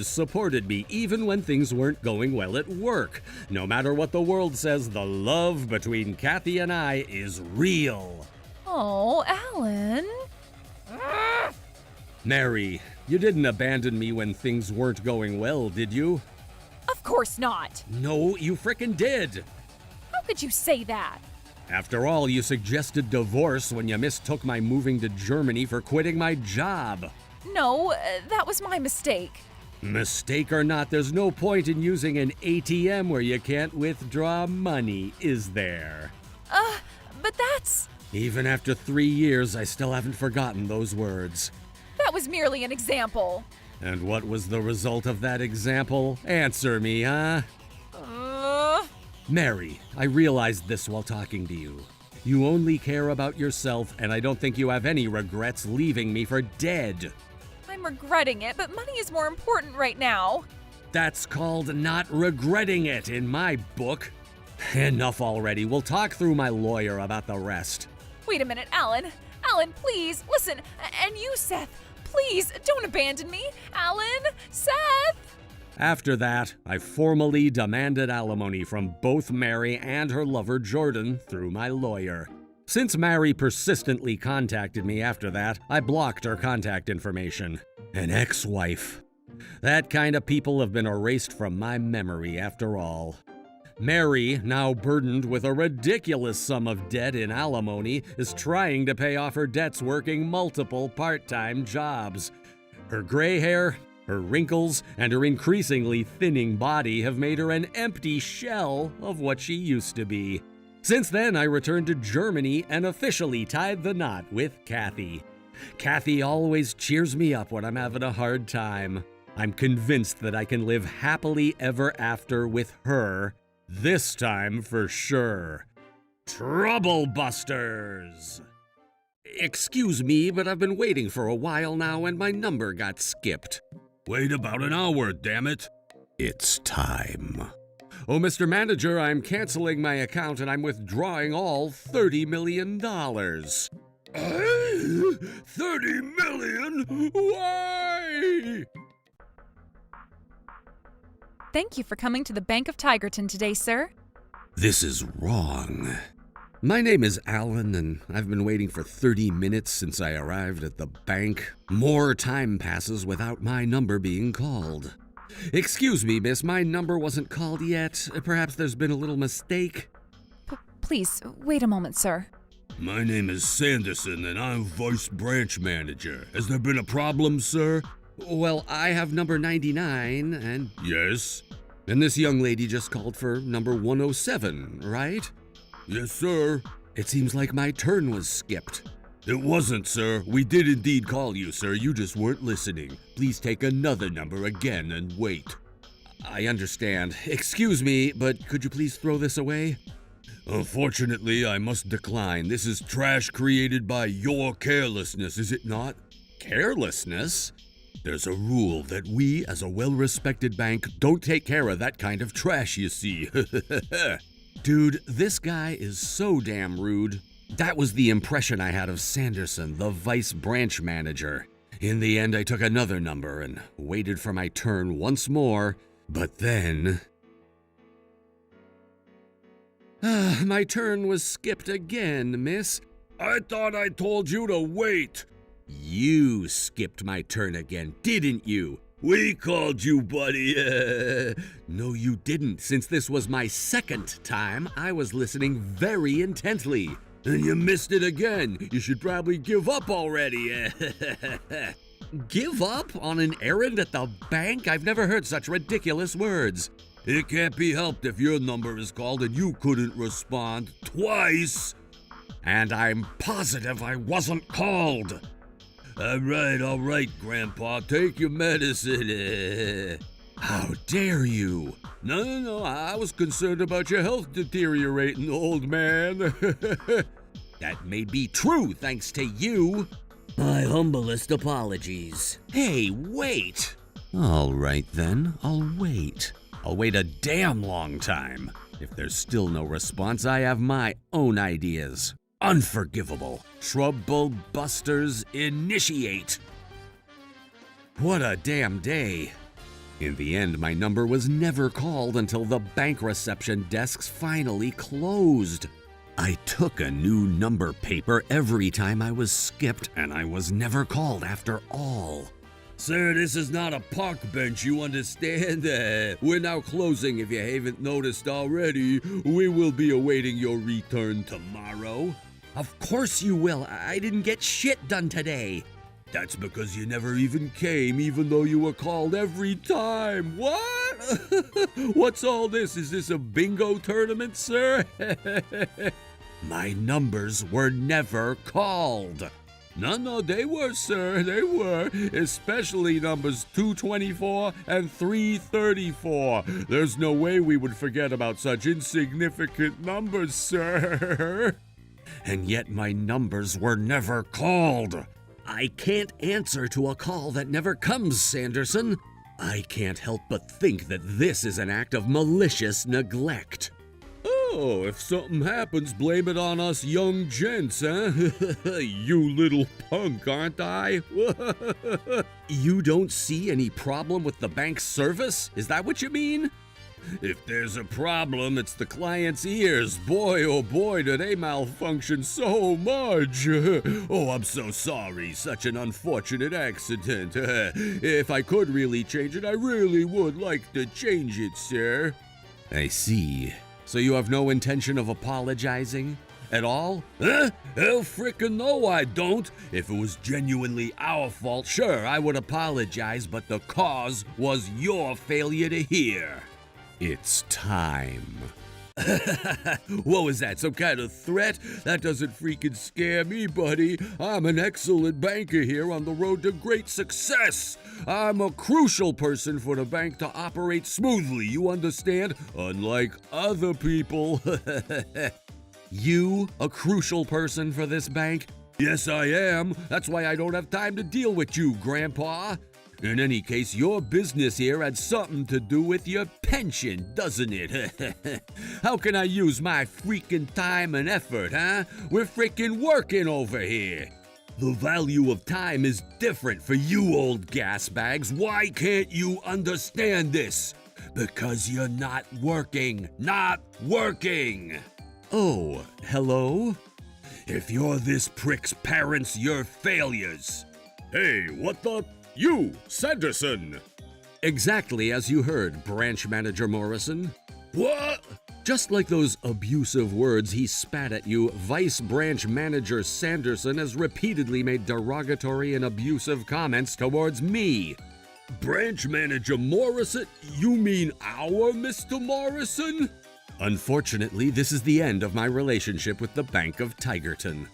supported me, even when things weren't going well at work. No matter what the world says, the love between Kathy and I is real. Oh, Alan. Mary, you didn't abandon me when things weren't going well, did you? Of course not. No, you frickin' did. How could you say that? After all, you suggested divorce when you mistook my moving to Germany for quitting my job. No, that was my mistake. Mistake or not, there's no point in using an ATM where you can't withdraw money, is there? But that's... Even after 3 years, I still haven't forgotten those words. That was merely an example. And what was the result of that example? Answer me, huh? Mary, I realized this while talking to you. You only care about yourself, and I don't think you have any regrets leaving me for dead. I'm regretting it, but money is more important right now. That's called not regretting it in my book. Enough already. We'll talk through my lawyer about the rest. Wait a minute, Alan. Alan, please, listen. And you, Seth, please, don't abandon me. Alan, Seth! After that, I formally demanded alimony from both Mary and her lover Jordan through my lawyer. Since Mary persistently contacted me after that, I blocked her contact information. An ex-wife. That kind of people have been erased from my memory after all. Mary, now burdened with a ridiculous sum of debt in alimony, is trying to pay off her debts working multiple part-time jobs. Her gray hair, her wrinkles, and her increasingly thinning body have made her an empty shell of what she used to be. Since then, I returned to Germany and officially tied the knot with Kathy. Kathy always cheers me up when I'm having a hard time. I'm convinced that I can live happily ever after with her. This time for sure. Trouble Busters! Excuse me, but I've been waiting for a while now and my number got skipped. Wait about an hour, damn it. It's time. Oh, Mr. Manager, I'm canceling my account and I'm withdrawing all $30 million. 30 million? Why? Thank you for coming to the Bank of Tigerton today, sir. This is wrong. My name is Alan, and I've been waiting for 30 minutes since I arrived at the bank. More time passes without my number being called. Excuse me, miss, my number wasn't called yet. Perhaps there's been a little mistake. Please, wait a moment, sir. My name is Sanderson, and I'm Vice Branch Manager. Has there been a problem, sir? Well, I have number 99, and... Yes? And this young lady just called for number 107, right? Yes, sir. It seems like my turn was skipped. It wasn't, sir. We did indeed call you, sir. You just weren't listening. Please take another number again and wait. I understand. Excuse me, but could you please throw this away? Unfortunately, I must decline. This is trash created by your carelessness, is it not? Carelessness? There's a rule that we, as a well-respected bank, don't take care of that kind of trash, you see. Dude, this guy is so damn rude. That was the impression I had of Sanderson, the vice branch manager. In the end, I took another number and waited for my turn once more, but then... my turn was skipped again, miss. I thought I told you to wait. You skipped my turn again, didn't you? We called you, buddy. No, you didn't. Since this was my second time, I was listening very intently. And you missed it again. You should probably give up already. Give up on an errand at the bank? I've never heard such ridiculous words. It can't be helped if your number is called and you couldn't respond twice. And I'm positive I wasn't called. All right, Grandpa. Take your medicine. How dare you? No. I was concerned about your health deteriorating, old man. That may be true, thanks to you. My humblest apologies. Hey, wait. All right, then. I'll wait. I'll wait a damn long time. If there's still no response, I have my own ideas. Unforgivable. Trouble busters initiate. What a damn day. In the end, my number was never called until the bank reception desks finally closed. I took a new number paper every time I was skipped, and I was never called after all. Sir, this is not a park bench, you understand? We're now closing if you haven't noticed already. We will be awaiting your return tomorrow. Of course you will. I didn't get shit done today. That's because you never even came, even though you were called every time. What? What's all this? Is this a bingo tournament, sir? My numbers were never called. No, they were, sir, they were. Especially numbers 224 and 334. There's no way we would forget about such insignificant numbers, sir. And yet my numbers were never called. I can't answer to a call that never comes, Sanderson. I can't help but think that this is an act of malicious neglect. Oh, if something happens, blame it on us young gents, huh? You little punk, aren't I? You don't see any problem with the bank's service? Is that what you mean? If there's a problem, it's the client's ears. Boy, oh boy, do they malfunction so much. Oh, I'm so sorry. Such an unfortunate accident. If I could really change it, I really would like to change it, sir. I see. So you have no intention of apologizing at all? Huh? Hell frickin' no, I don't. If it was genuinely our fault, sure, I would apologize, but the cause was your failure to hear. It's time. What was that, some kind of threat? That doesn't freaking scare me, buddy. I'm an excellent banker here on the road to great success. I'm a crucial person for the bank to operate smoothly, you understand? Unlike other people. You, a crucial person for this bank? Yes, I am. That's why I don't have time to deal with you, Grandpa. In any case, your business here had something to do with your pension, doesn't it? How can I use my freaking time and effort, huh? We're freaking working over here. The value of time is different for you old gas bags. Why can't you understand this? Because you're not working. Not working! Oh, hello? If you're this prick's parents, you're failures. Hey, what the? You, Sanderson! Exactly as you heard, Branch Manager Morrison. What? Just like those abusive words he spat at you, Vice Branch Manager Sanderson has repeatedly made derogatory and abusive comments towards me. Branch Manager Morrison? You mean our Mr. Morrison? Unfortunately, this is the end of my relationship with the Bank of Tigerton.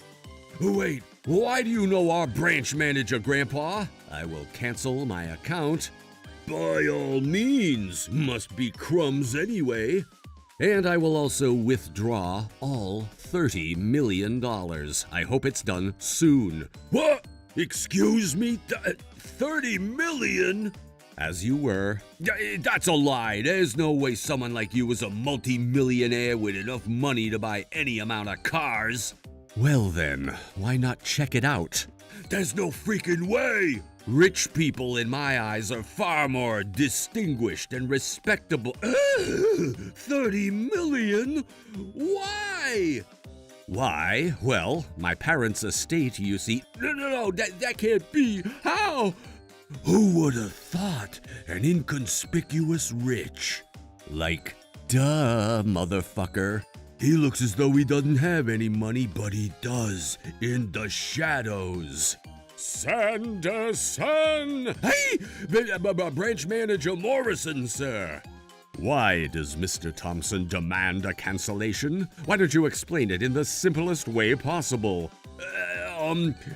Wait, why do you know our branch manager, Grandpa? I will cancel my account. By all means, must be crumbs anyway. And I will also withdraw all $30 million. I hope it's done soon. What? Excuse me? 30 million? As you were. That's a lie. There's no way someone like you is a multi-millionaire with enough money to buy any amount of cars. Well then, why not check it out? There's no freaking way! Rich people in my eyes are far more distinguished and respectable. 30 million? Why? Why? Well, my parents' estate, you see. No, that can't be. How? Who would have thought an inconspicuous rich? Like, duh, motherfucker. He looks as though he doesn't have any money, but he does, in the shadows. Sanderson! Hey! Branch Manager Morrison, sir! Why does Mr. Thompson demand a cancellation? Why don't you explain it in the simplest way possible?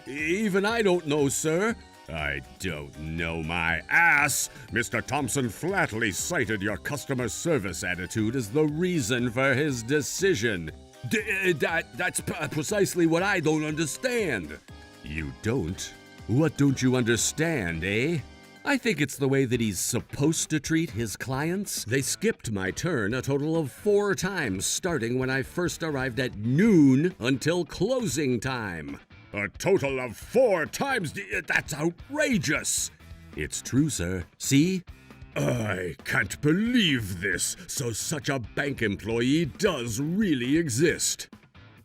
Even I don't know, sir. I don't know my ass. Mr. Thompson flatly cited your customer service attitude as the reason for his decision. That's precisely what I don't understand. You don't? What don't you understand, eh? I think it's the way that he's supposed to treat his clients. They skipped my turn a total of 4 times, starting when I first arrived at noon until closing time. A total of 4 times? That's outrageous! It's true, sir. See? I can't believe this. So such a bank employee does really exist.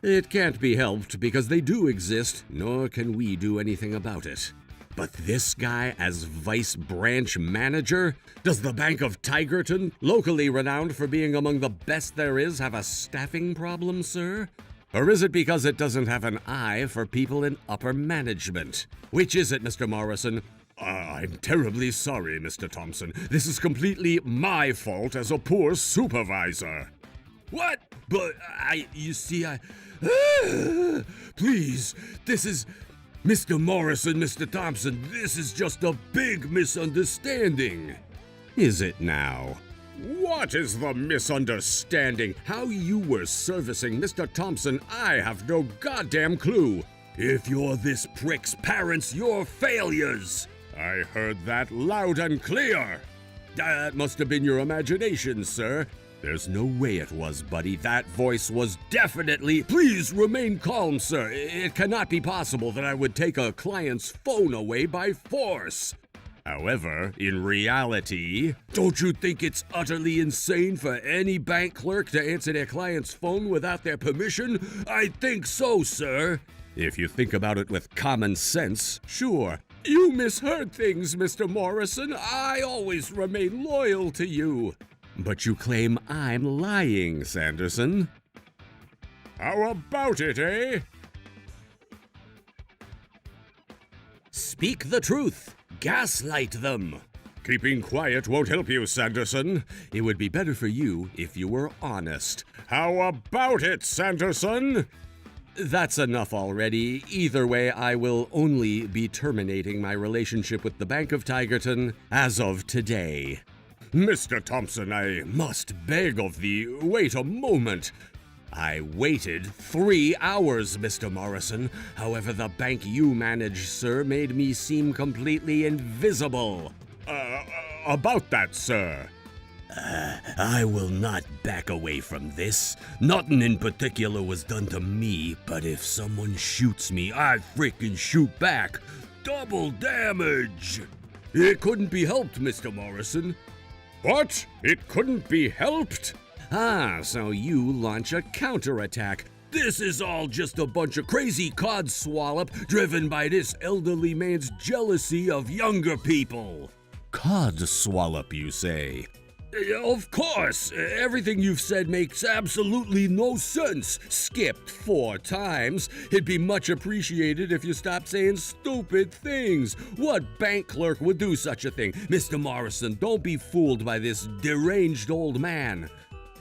It can't be helped because they do exist, nor can we do anything about it. But this guy as vice branch manager? Does the Bank of Tigerton, locally renowned for being among the best there is, have a staffing problem, sir? Or is it because it doesn't have an eye for people in upper management? Which is it, Mr. Morrison? I'm terribly sorry, Mr. Thompson. This is completely my fault as a poor supervisor. What? But you see, please, this is... Mr. Morrison, Mr. Thompson, this is just a big misunderstanding. Is it now? What is the misunderstanding? How you were servicing Mr. Thompson, I have no goddamn clue. If you're this prick's parents, you're failures. I heard that loud and clear. That must have been your imagination, sir. There's no way it was, buddy. That voice was definitely... Please remain calm, sir. It cannot be possible that I would take a client's phone away by force. However, in reality, don't you think it's utterly insane for any bank clerk to answer their client's phone without their permission? I think so, sir. If you think about it with common sense, sure. You misheard things, Mr. Morrison. I always remain loyal to you. But you claim I'm lying, Sanderson. How about it, eh? Speak the truth. Gaslight them. Keeping quiet won't help you, Sanderson. It would be better for you if you were honest. How about it, Sanderson? That's enough already. Either way, I will only be terminating my relationship with the Bank of Tigerton as of today. Mr. Thompson, I must beg of thee, wait a moment. I waited 3 hours, Mr. Morrison. However, the bank you manage, sir, made me seem completely invisible. About that, sir. I will not back away from this. Nothing in particular was done to me, but if someone shoots me, I frickin' shoot back. Double damage! It couldn't be helped, Mr. Morrison. What? It couldn't be helped? Ah, so you launch a counterattack. This is all just a bunch of crazy codswallop driven by this elderly man's jealousy of younger people. Codswallop, you say? Of course. Everything you've said makes absolutely no sense. Skipped 4 times. It'd be much appreciated if you stopped saying stupid things. What bank clerk would do such a thing? Mr. Morrison, don't be fooled by this deranged old man.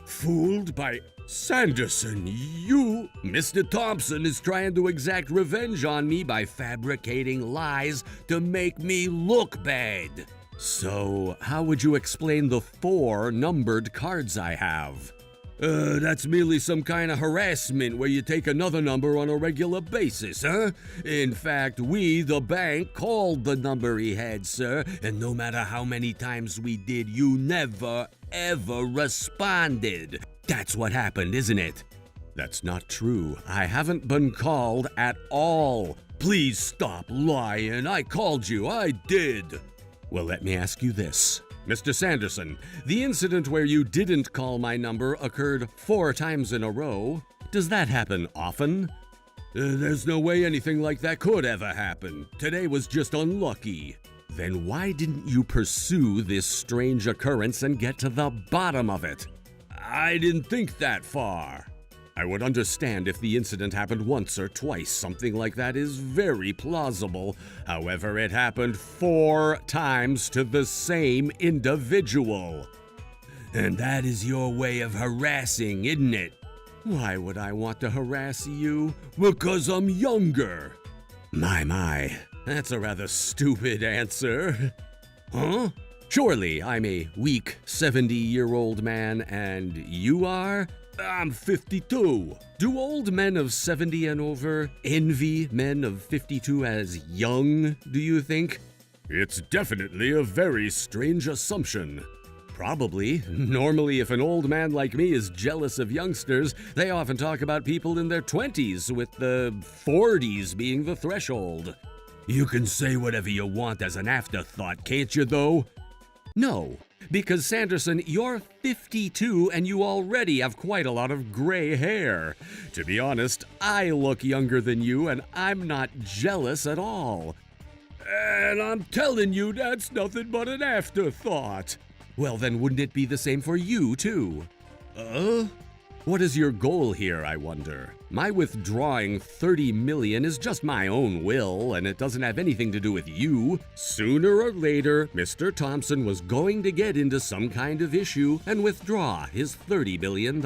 Fooled by Sanderson? You? Mr. Thompson is trying to exact revenge on me by fabricating lies to make me look bad. So, how would you explain the 4 numbered cards I have? That's merely some kind of harassment where you take another number on a regular basis, huh? In fact, we, the bank, called the number he had, sir, and no matter how many times we did, you never, ever responded. That's what happened, isn't it? That's not true. I haven't been called at all. Please stop lying. I called you. I did. Well, let me ask you this. Mr. Sanderson, the incident where you didn't call my number occurred 4 times in a row. Does that happen often? There's no way anything like that could ever happen. Today was just unlucky. Then why didn't you pursue this strange occurrence and get to the bottom of it? I didn't think that far. I would understand if the incident happened once or twice. Something like that is very plausible. However, it happened 4 times to the same individual. And that is your way of harassing, isn't it? Why would I want to harass you? Because I'm younger. My, that's a rather stupid answer. Huh? Surely I'm a weak 70-year-old man, and you are? I'm 52. Do old men of 70 and over envy men of 52 as young, do you think? It's definitely a very strange assumption. Probably. Normally, if an old man like me is jealous of youngsters, they often talk about people in their 20s, with the 40s being the threshold. You can say whatever you want as an afterthought, can't you, though? No. Because, Sanderson, you're 52 and you already have quite a lot of gray hair. To be honest, I look younger than you and I'm not jealous at all. And I'm telling you, that's nothing but an afterthought. Well, then wouldn't it be the same for you, too? What is your goal here, I wonder? My withdrawing $30 million is just my own will, and it doesn't have anything to do with you. Sooner or later, Mr. Thompson was going to get into some kind of issue and withdraw his $30 billion.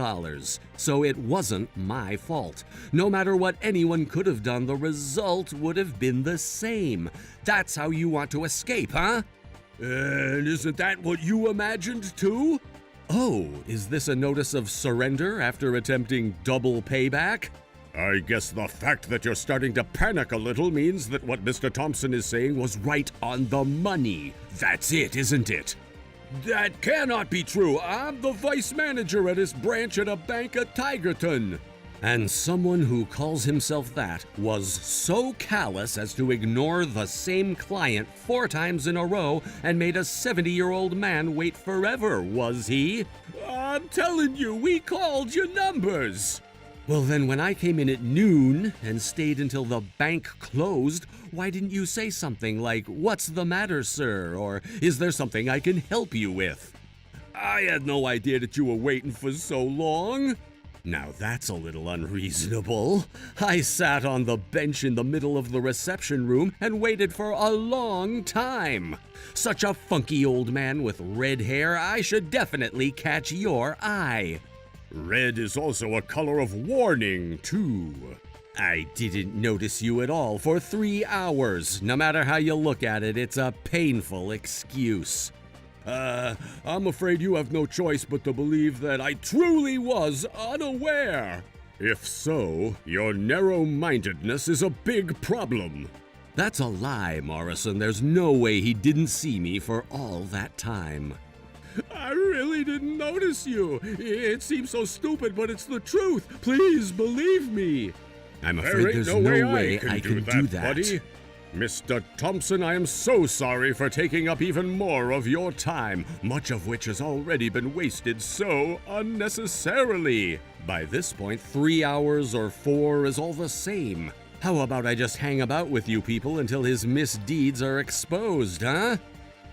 So it wasn't my fault. No matter what anyone could have done, the result would have been the same. That's how you want to escape, huh? And isn't that what you imagined, too? Oh, is this a notice of surrender after attempting double payback? I guess the fact that you're starting to panic a little means that what Mr. Thompson is saying was right on the money. That's it, isn't it? That cannot be true. I'm the vice manager at his branch at a bank at Tigerton. And someone who calls himself that was so callous as to ignore the same client 4 times in a row and made a 70-year-old man wait forever, was he? I'm telling you, we called your numbers. Well, then when I came in at noon and stayed until the bank closed, why didn't you say something like, "What's the matter, sir?" or "Is there something I can help you with?" I had no idea that you were waiting for so long. Now that's a little unreasonable. I sat on the bench in the middle of the reception room and waited for a long time. Such a funky old man with red hair, I should definitely catch your eye. Red is also a color of warning, too. I didn't notice you at all for 3 hours. No matter how you look at it, it's a painful excuse. I'm afraid you have no choice but to believe that I truly was unaware. If so, your narrow-mindedness is a big problem. That's a lie, Morrison. There's no way he didn't see me for all that time. I really didn't notice you. It seems so stupid, but it's the truth. Please believe me. I'm afraid there's no way I can do that. Buddy. Mr. Thompson, I am so sorry for taking up even more of your time, much of which has already been wasted so unnecessarily. By this point, 3 hours or 4 is all the same. How about I just hang about with you people until his misdeeds are exposed, huh?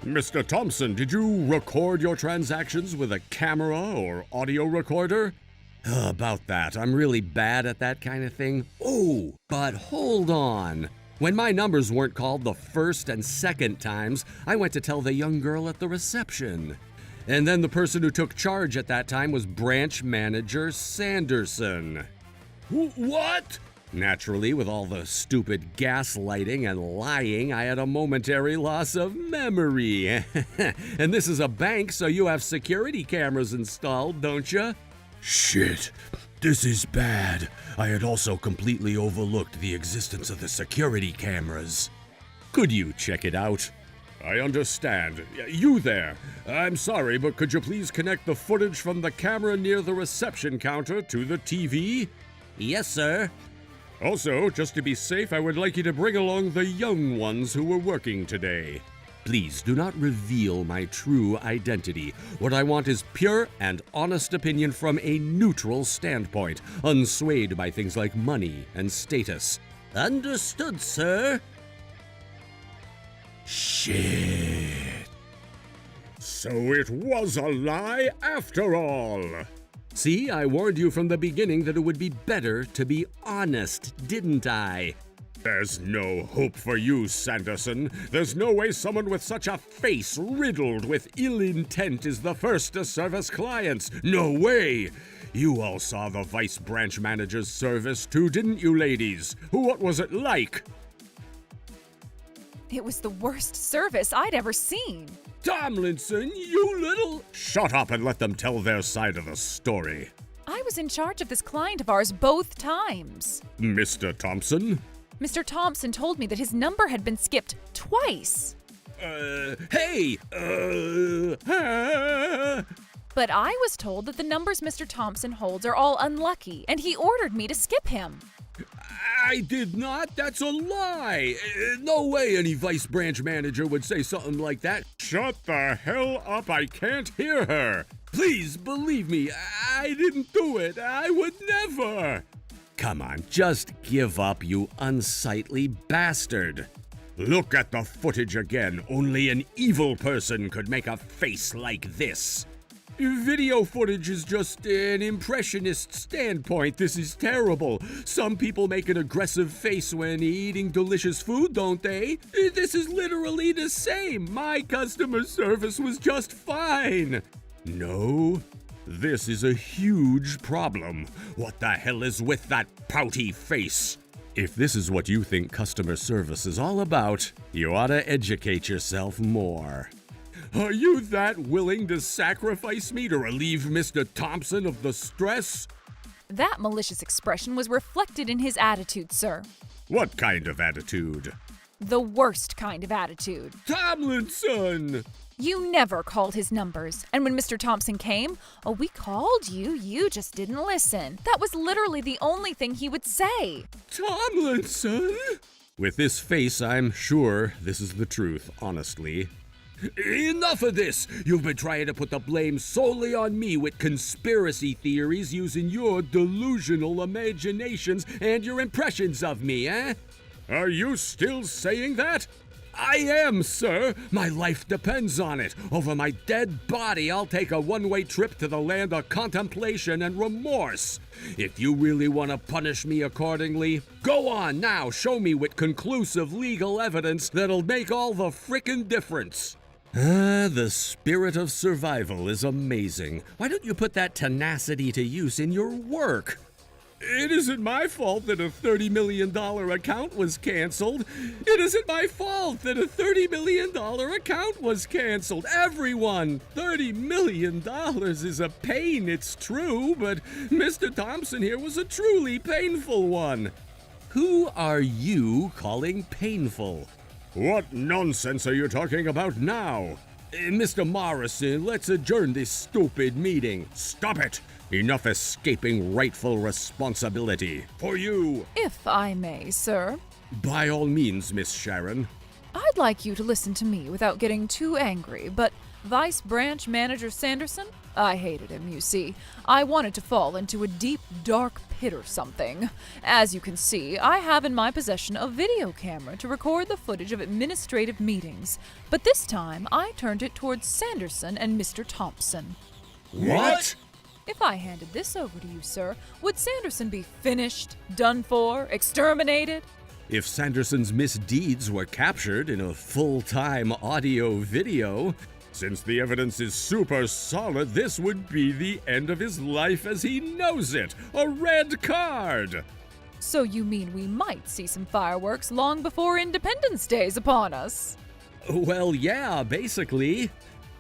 Mr. Thompson, did you record your transactions with a camera or audio recorder? About that, I'm really bad at that kind of thing. Oh, but hold on. When my numbers weren't called the first and second times, I went to tell the young girl at the reception. And then the person who took charge at that time was branch manager Sanderson. What? Naturally, with all the stupid gaslighting and lying, I had a momentary loss of memory. And this is a bank, so you have security cameras installed, don't you? Shit. This is bad. I had also completely overlooked the existence of the security cameras. Could you check it out? I understand. You there. I'm sorry, but could you please connect the footage from the camera near the reception counter to the TV? Yes, sir. Also, just to be safe, I would like you to bring along the young ones who were working today. Please do not reveal my true identity. What I want is pure and honest opinion from a neutral standpoint, unswayed by things like money and status. Understood, sir. Shit. So it was a lie after all. See, I warned you from the beginning that it would be better to be honest, didn't I? There's no hope for you, Sanderson. There's no way someone with such a face riddled with ill intent is the first to service clients. No way! You all saw the vice branch manager's service too, didn't you, ladies? What was it like? It was the worst service I'd ever seen. Tomlinson, you little... Shut up and let them tell their side of the story. I was in charge of this client of ours both times. Mr. Thompson? Mr. Thompson told me that his number had been skipped twice. Hey! But I was told that the numbers Mr. Thompson holds are all unlucky, and he ordered me to skip him. I did not. That's a lie. No way any vice branch manager would say something like that. Shut the hell up. I can't hear her. Please believe me. I didn't do it. I would never. Come on, just give up, you unsightly bastard. Look at the footage again. Only an evil person could make a face like this. Video footage is just an impressionist standpoint. This is terrible. Some people make an aggressive face when eating delicious food, don't they? This is literally the same. My customer service was just fine. No, this is a huge problem. What the hell is with that pouty face? If this is what you think customer service is all about, you ought to educate yourself more. Are you that willing to sacrifice me to relieve Mr. Thompson of the stress? That malicious expression was reflected in his attitude, sir. What kind of attitude? The worst kind of attitude. Tomlinson! You never called his numbers. And when Mr. Thompson came, we called you. You just didn't listen. That was literally the only thing he would say. Tomlinson? With this face, I'm sure this is the truth, honestly. Enough of this! You've been trying to put the blame solely on me with conspiracy theories using your delusional imaginations and your impressions of me, eh? Are you still saying that? I am, sir. My life depends on it. Over my dead body, I'll take a one-way trip to the land of contemplation and remorse. If you really want to punish me accordingly, go on now. Show me with conclusive legal evidence that'll make all the frickin' difference. The spirit of survival is amazing. Why don't you put that tenacity to use in your work? It isn't my fault that a $30 million account was canceled. It isn't my fault that a $30 million account was canceled. Everyone, $30 million is a pain, it's true, but Mr. Thompson here was a truly painful one. Who are you calling painful? What nonsense are you talking about now? Mr. Morrison, let's adjourn this stupid meeting. Stop it! Enough escaping rightful responsibility. For you! If I may, sir. By all means, Miss Sharon. I'd like you to listen to me without getting too angry, but Vice Branch Manager Sanderson? I hated him, you see. I wanted to fall into a deep, dark pit or something. As you can see, I have in my possession a video camera to record the footage of administrative meetings, but this time I turned it towards Sanderson and Mr. Thompson. What? If I handed this over to you, sir, would Sanderson be finished, done for, exterminated? If Sanderson's misdeeds were captured in a full-time audio video, since the evidence is super solid, this would be the end of his life as he knows it. A red card! So you mean we might see some fireworks long before Independence Day's upon us? Well, yeah, basically.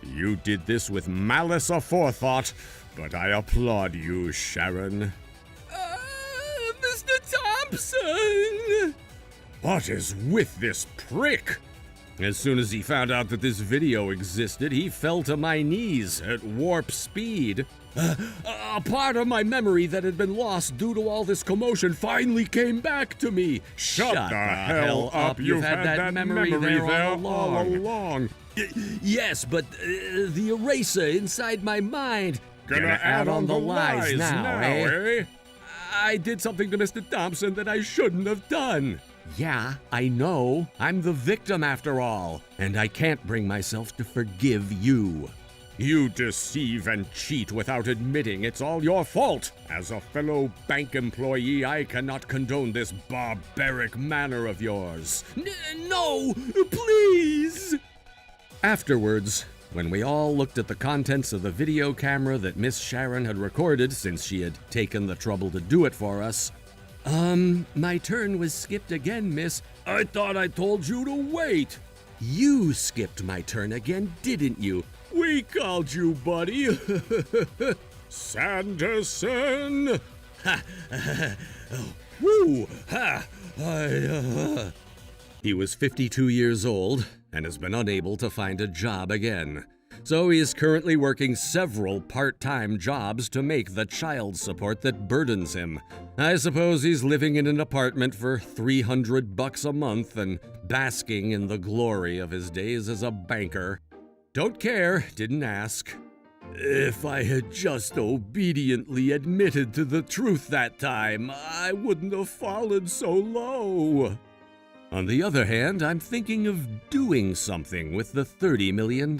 You did this with malice aforethought, but I applaud you, Sharon. Mr. Thompson! What is with this prick? As soon as he found out that this video existed, he fell to my knees at warp speed. A part of my memory that had been lost due to all this commotion finally came back to me. Shut the hell up. You've had that memory there all along. Yes, but the eraser inside my mind. Gonna add on the lies now, eh? I did something to Mr. Thompson that I shouldn't have done. Yeah, I know. I'm the victim after all, and I can't bring myself to forgive you. You deceive and cheat without admitting it's all your fault. As a fellow bank employee, I cannot condone this barbaric manner of yours. No, please! Afterwards, when we all looked at the contents of the video camera that Miss Sharon had recorded since she had taken the trouble to do it for us, my turn was skipped again, miss. I thought I told you to wait. You skipped my turn again, didn't you? We called you, buddy. Sanderson! Ha! Oh, woo! Ha! He was 52 years old and has been unable to find a job again. So he is currently working several part-time jobs to make the child support that burdens him. I suppose he's living in an apartment for $300 a month and basking in the glory of his days as a banker. Don't care, didn't ask. If I had just obediently admitted to the truth that time, I wouldn't have fallen so low. On the other hand, I'm thinking of doing something with the $30 million.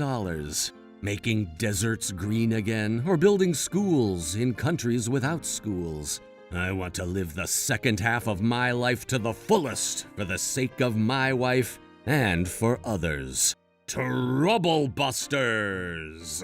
Making deserts green again, or building schools in countries without schools. I want to live the second half of my life to the fullest for the sake of my wife and for others. Trouble Busters!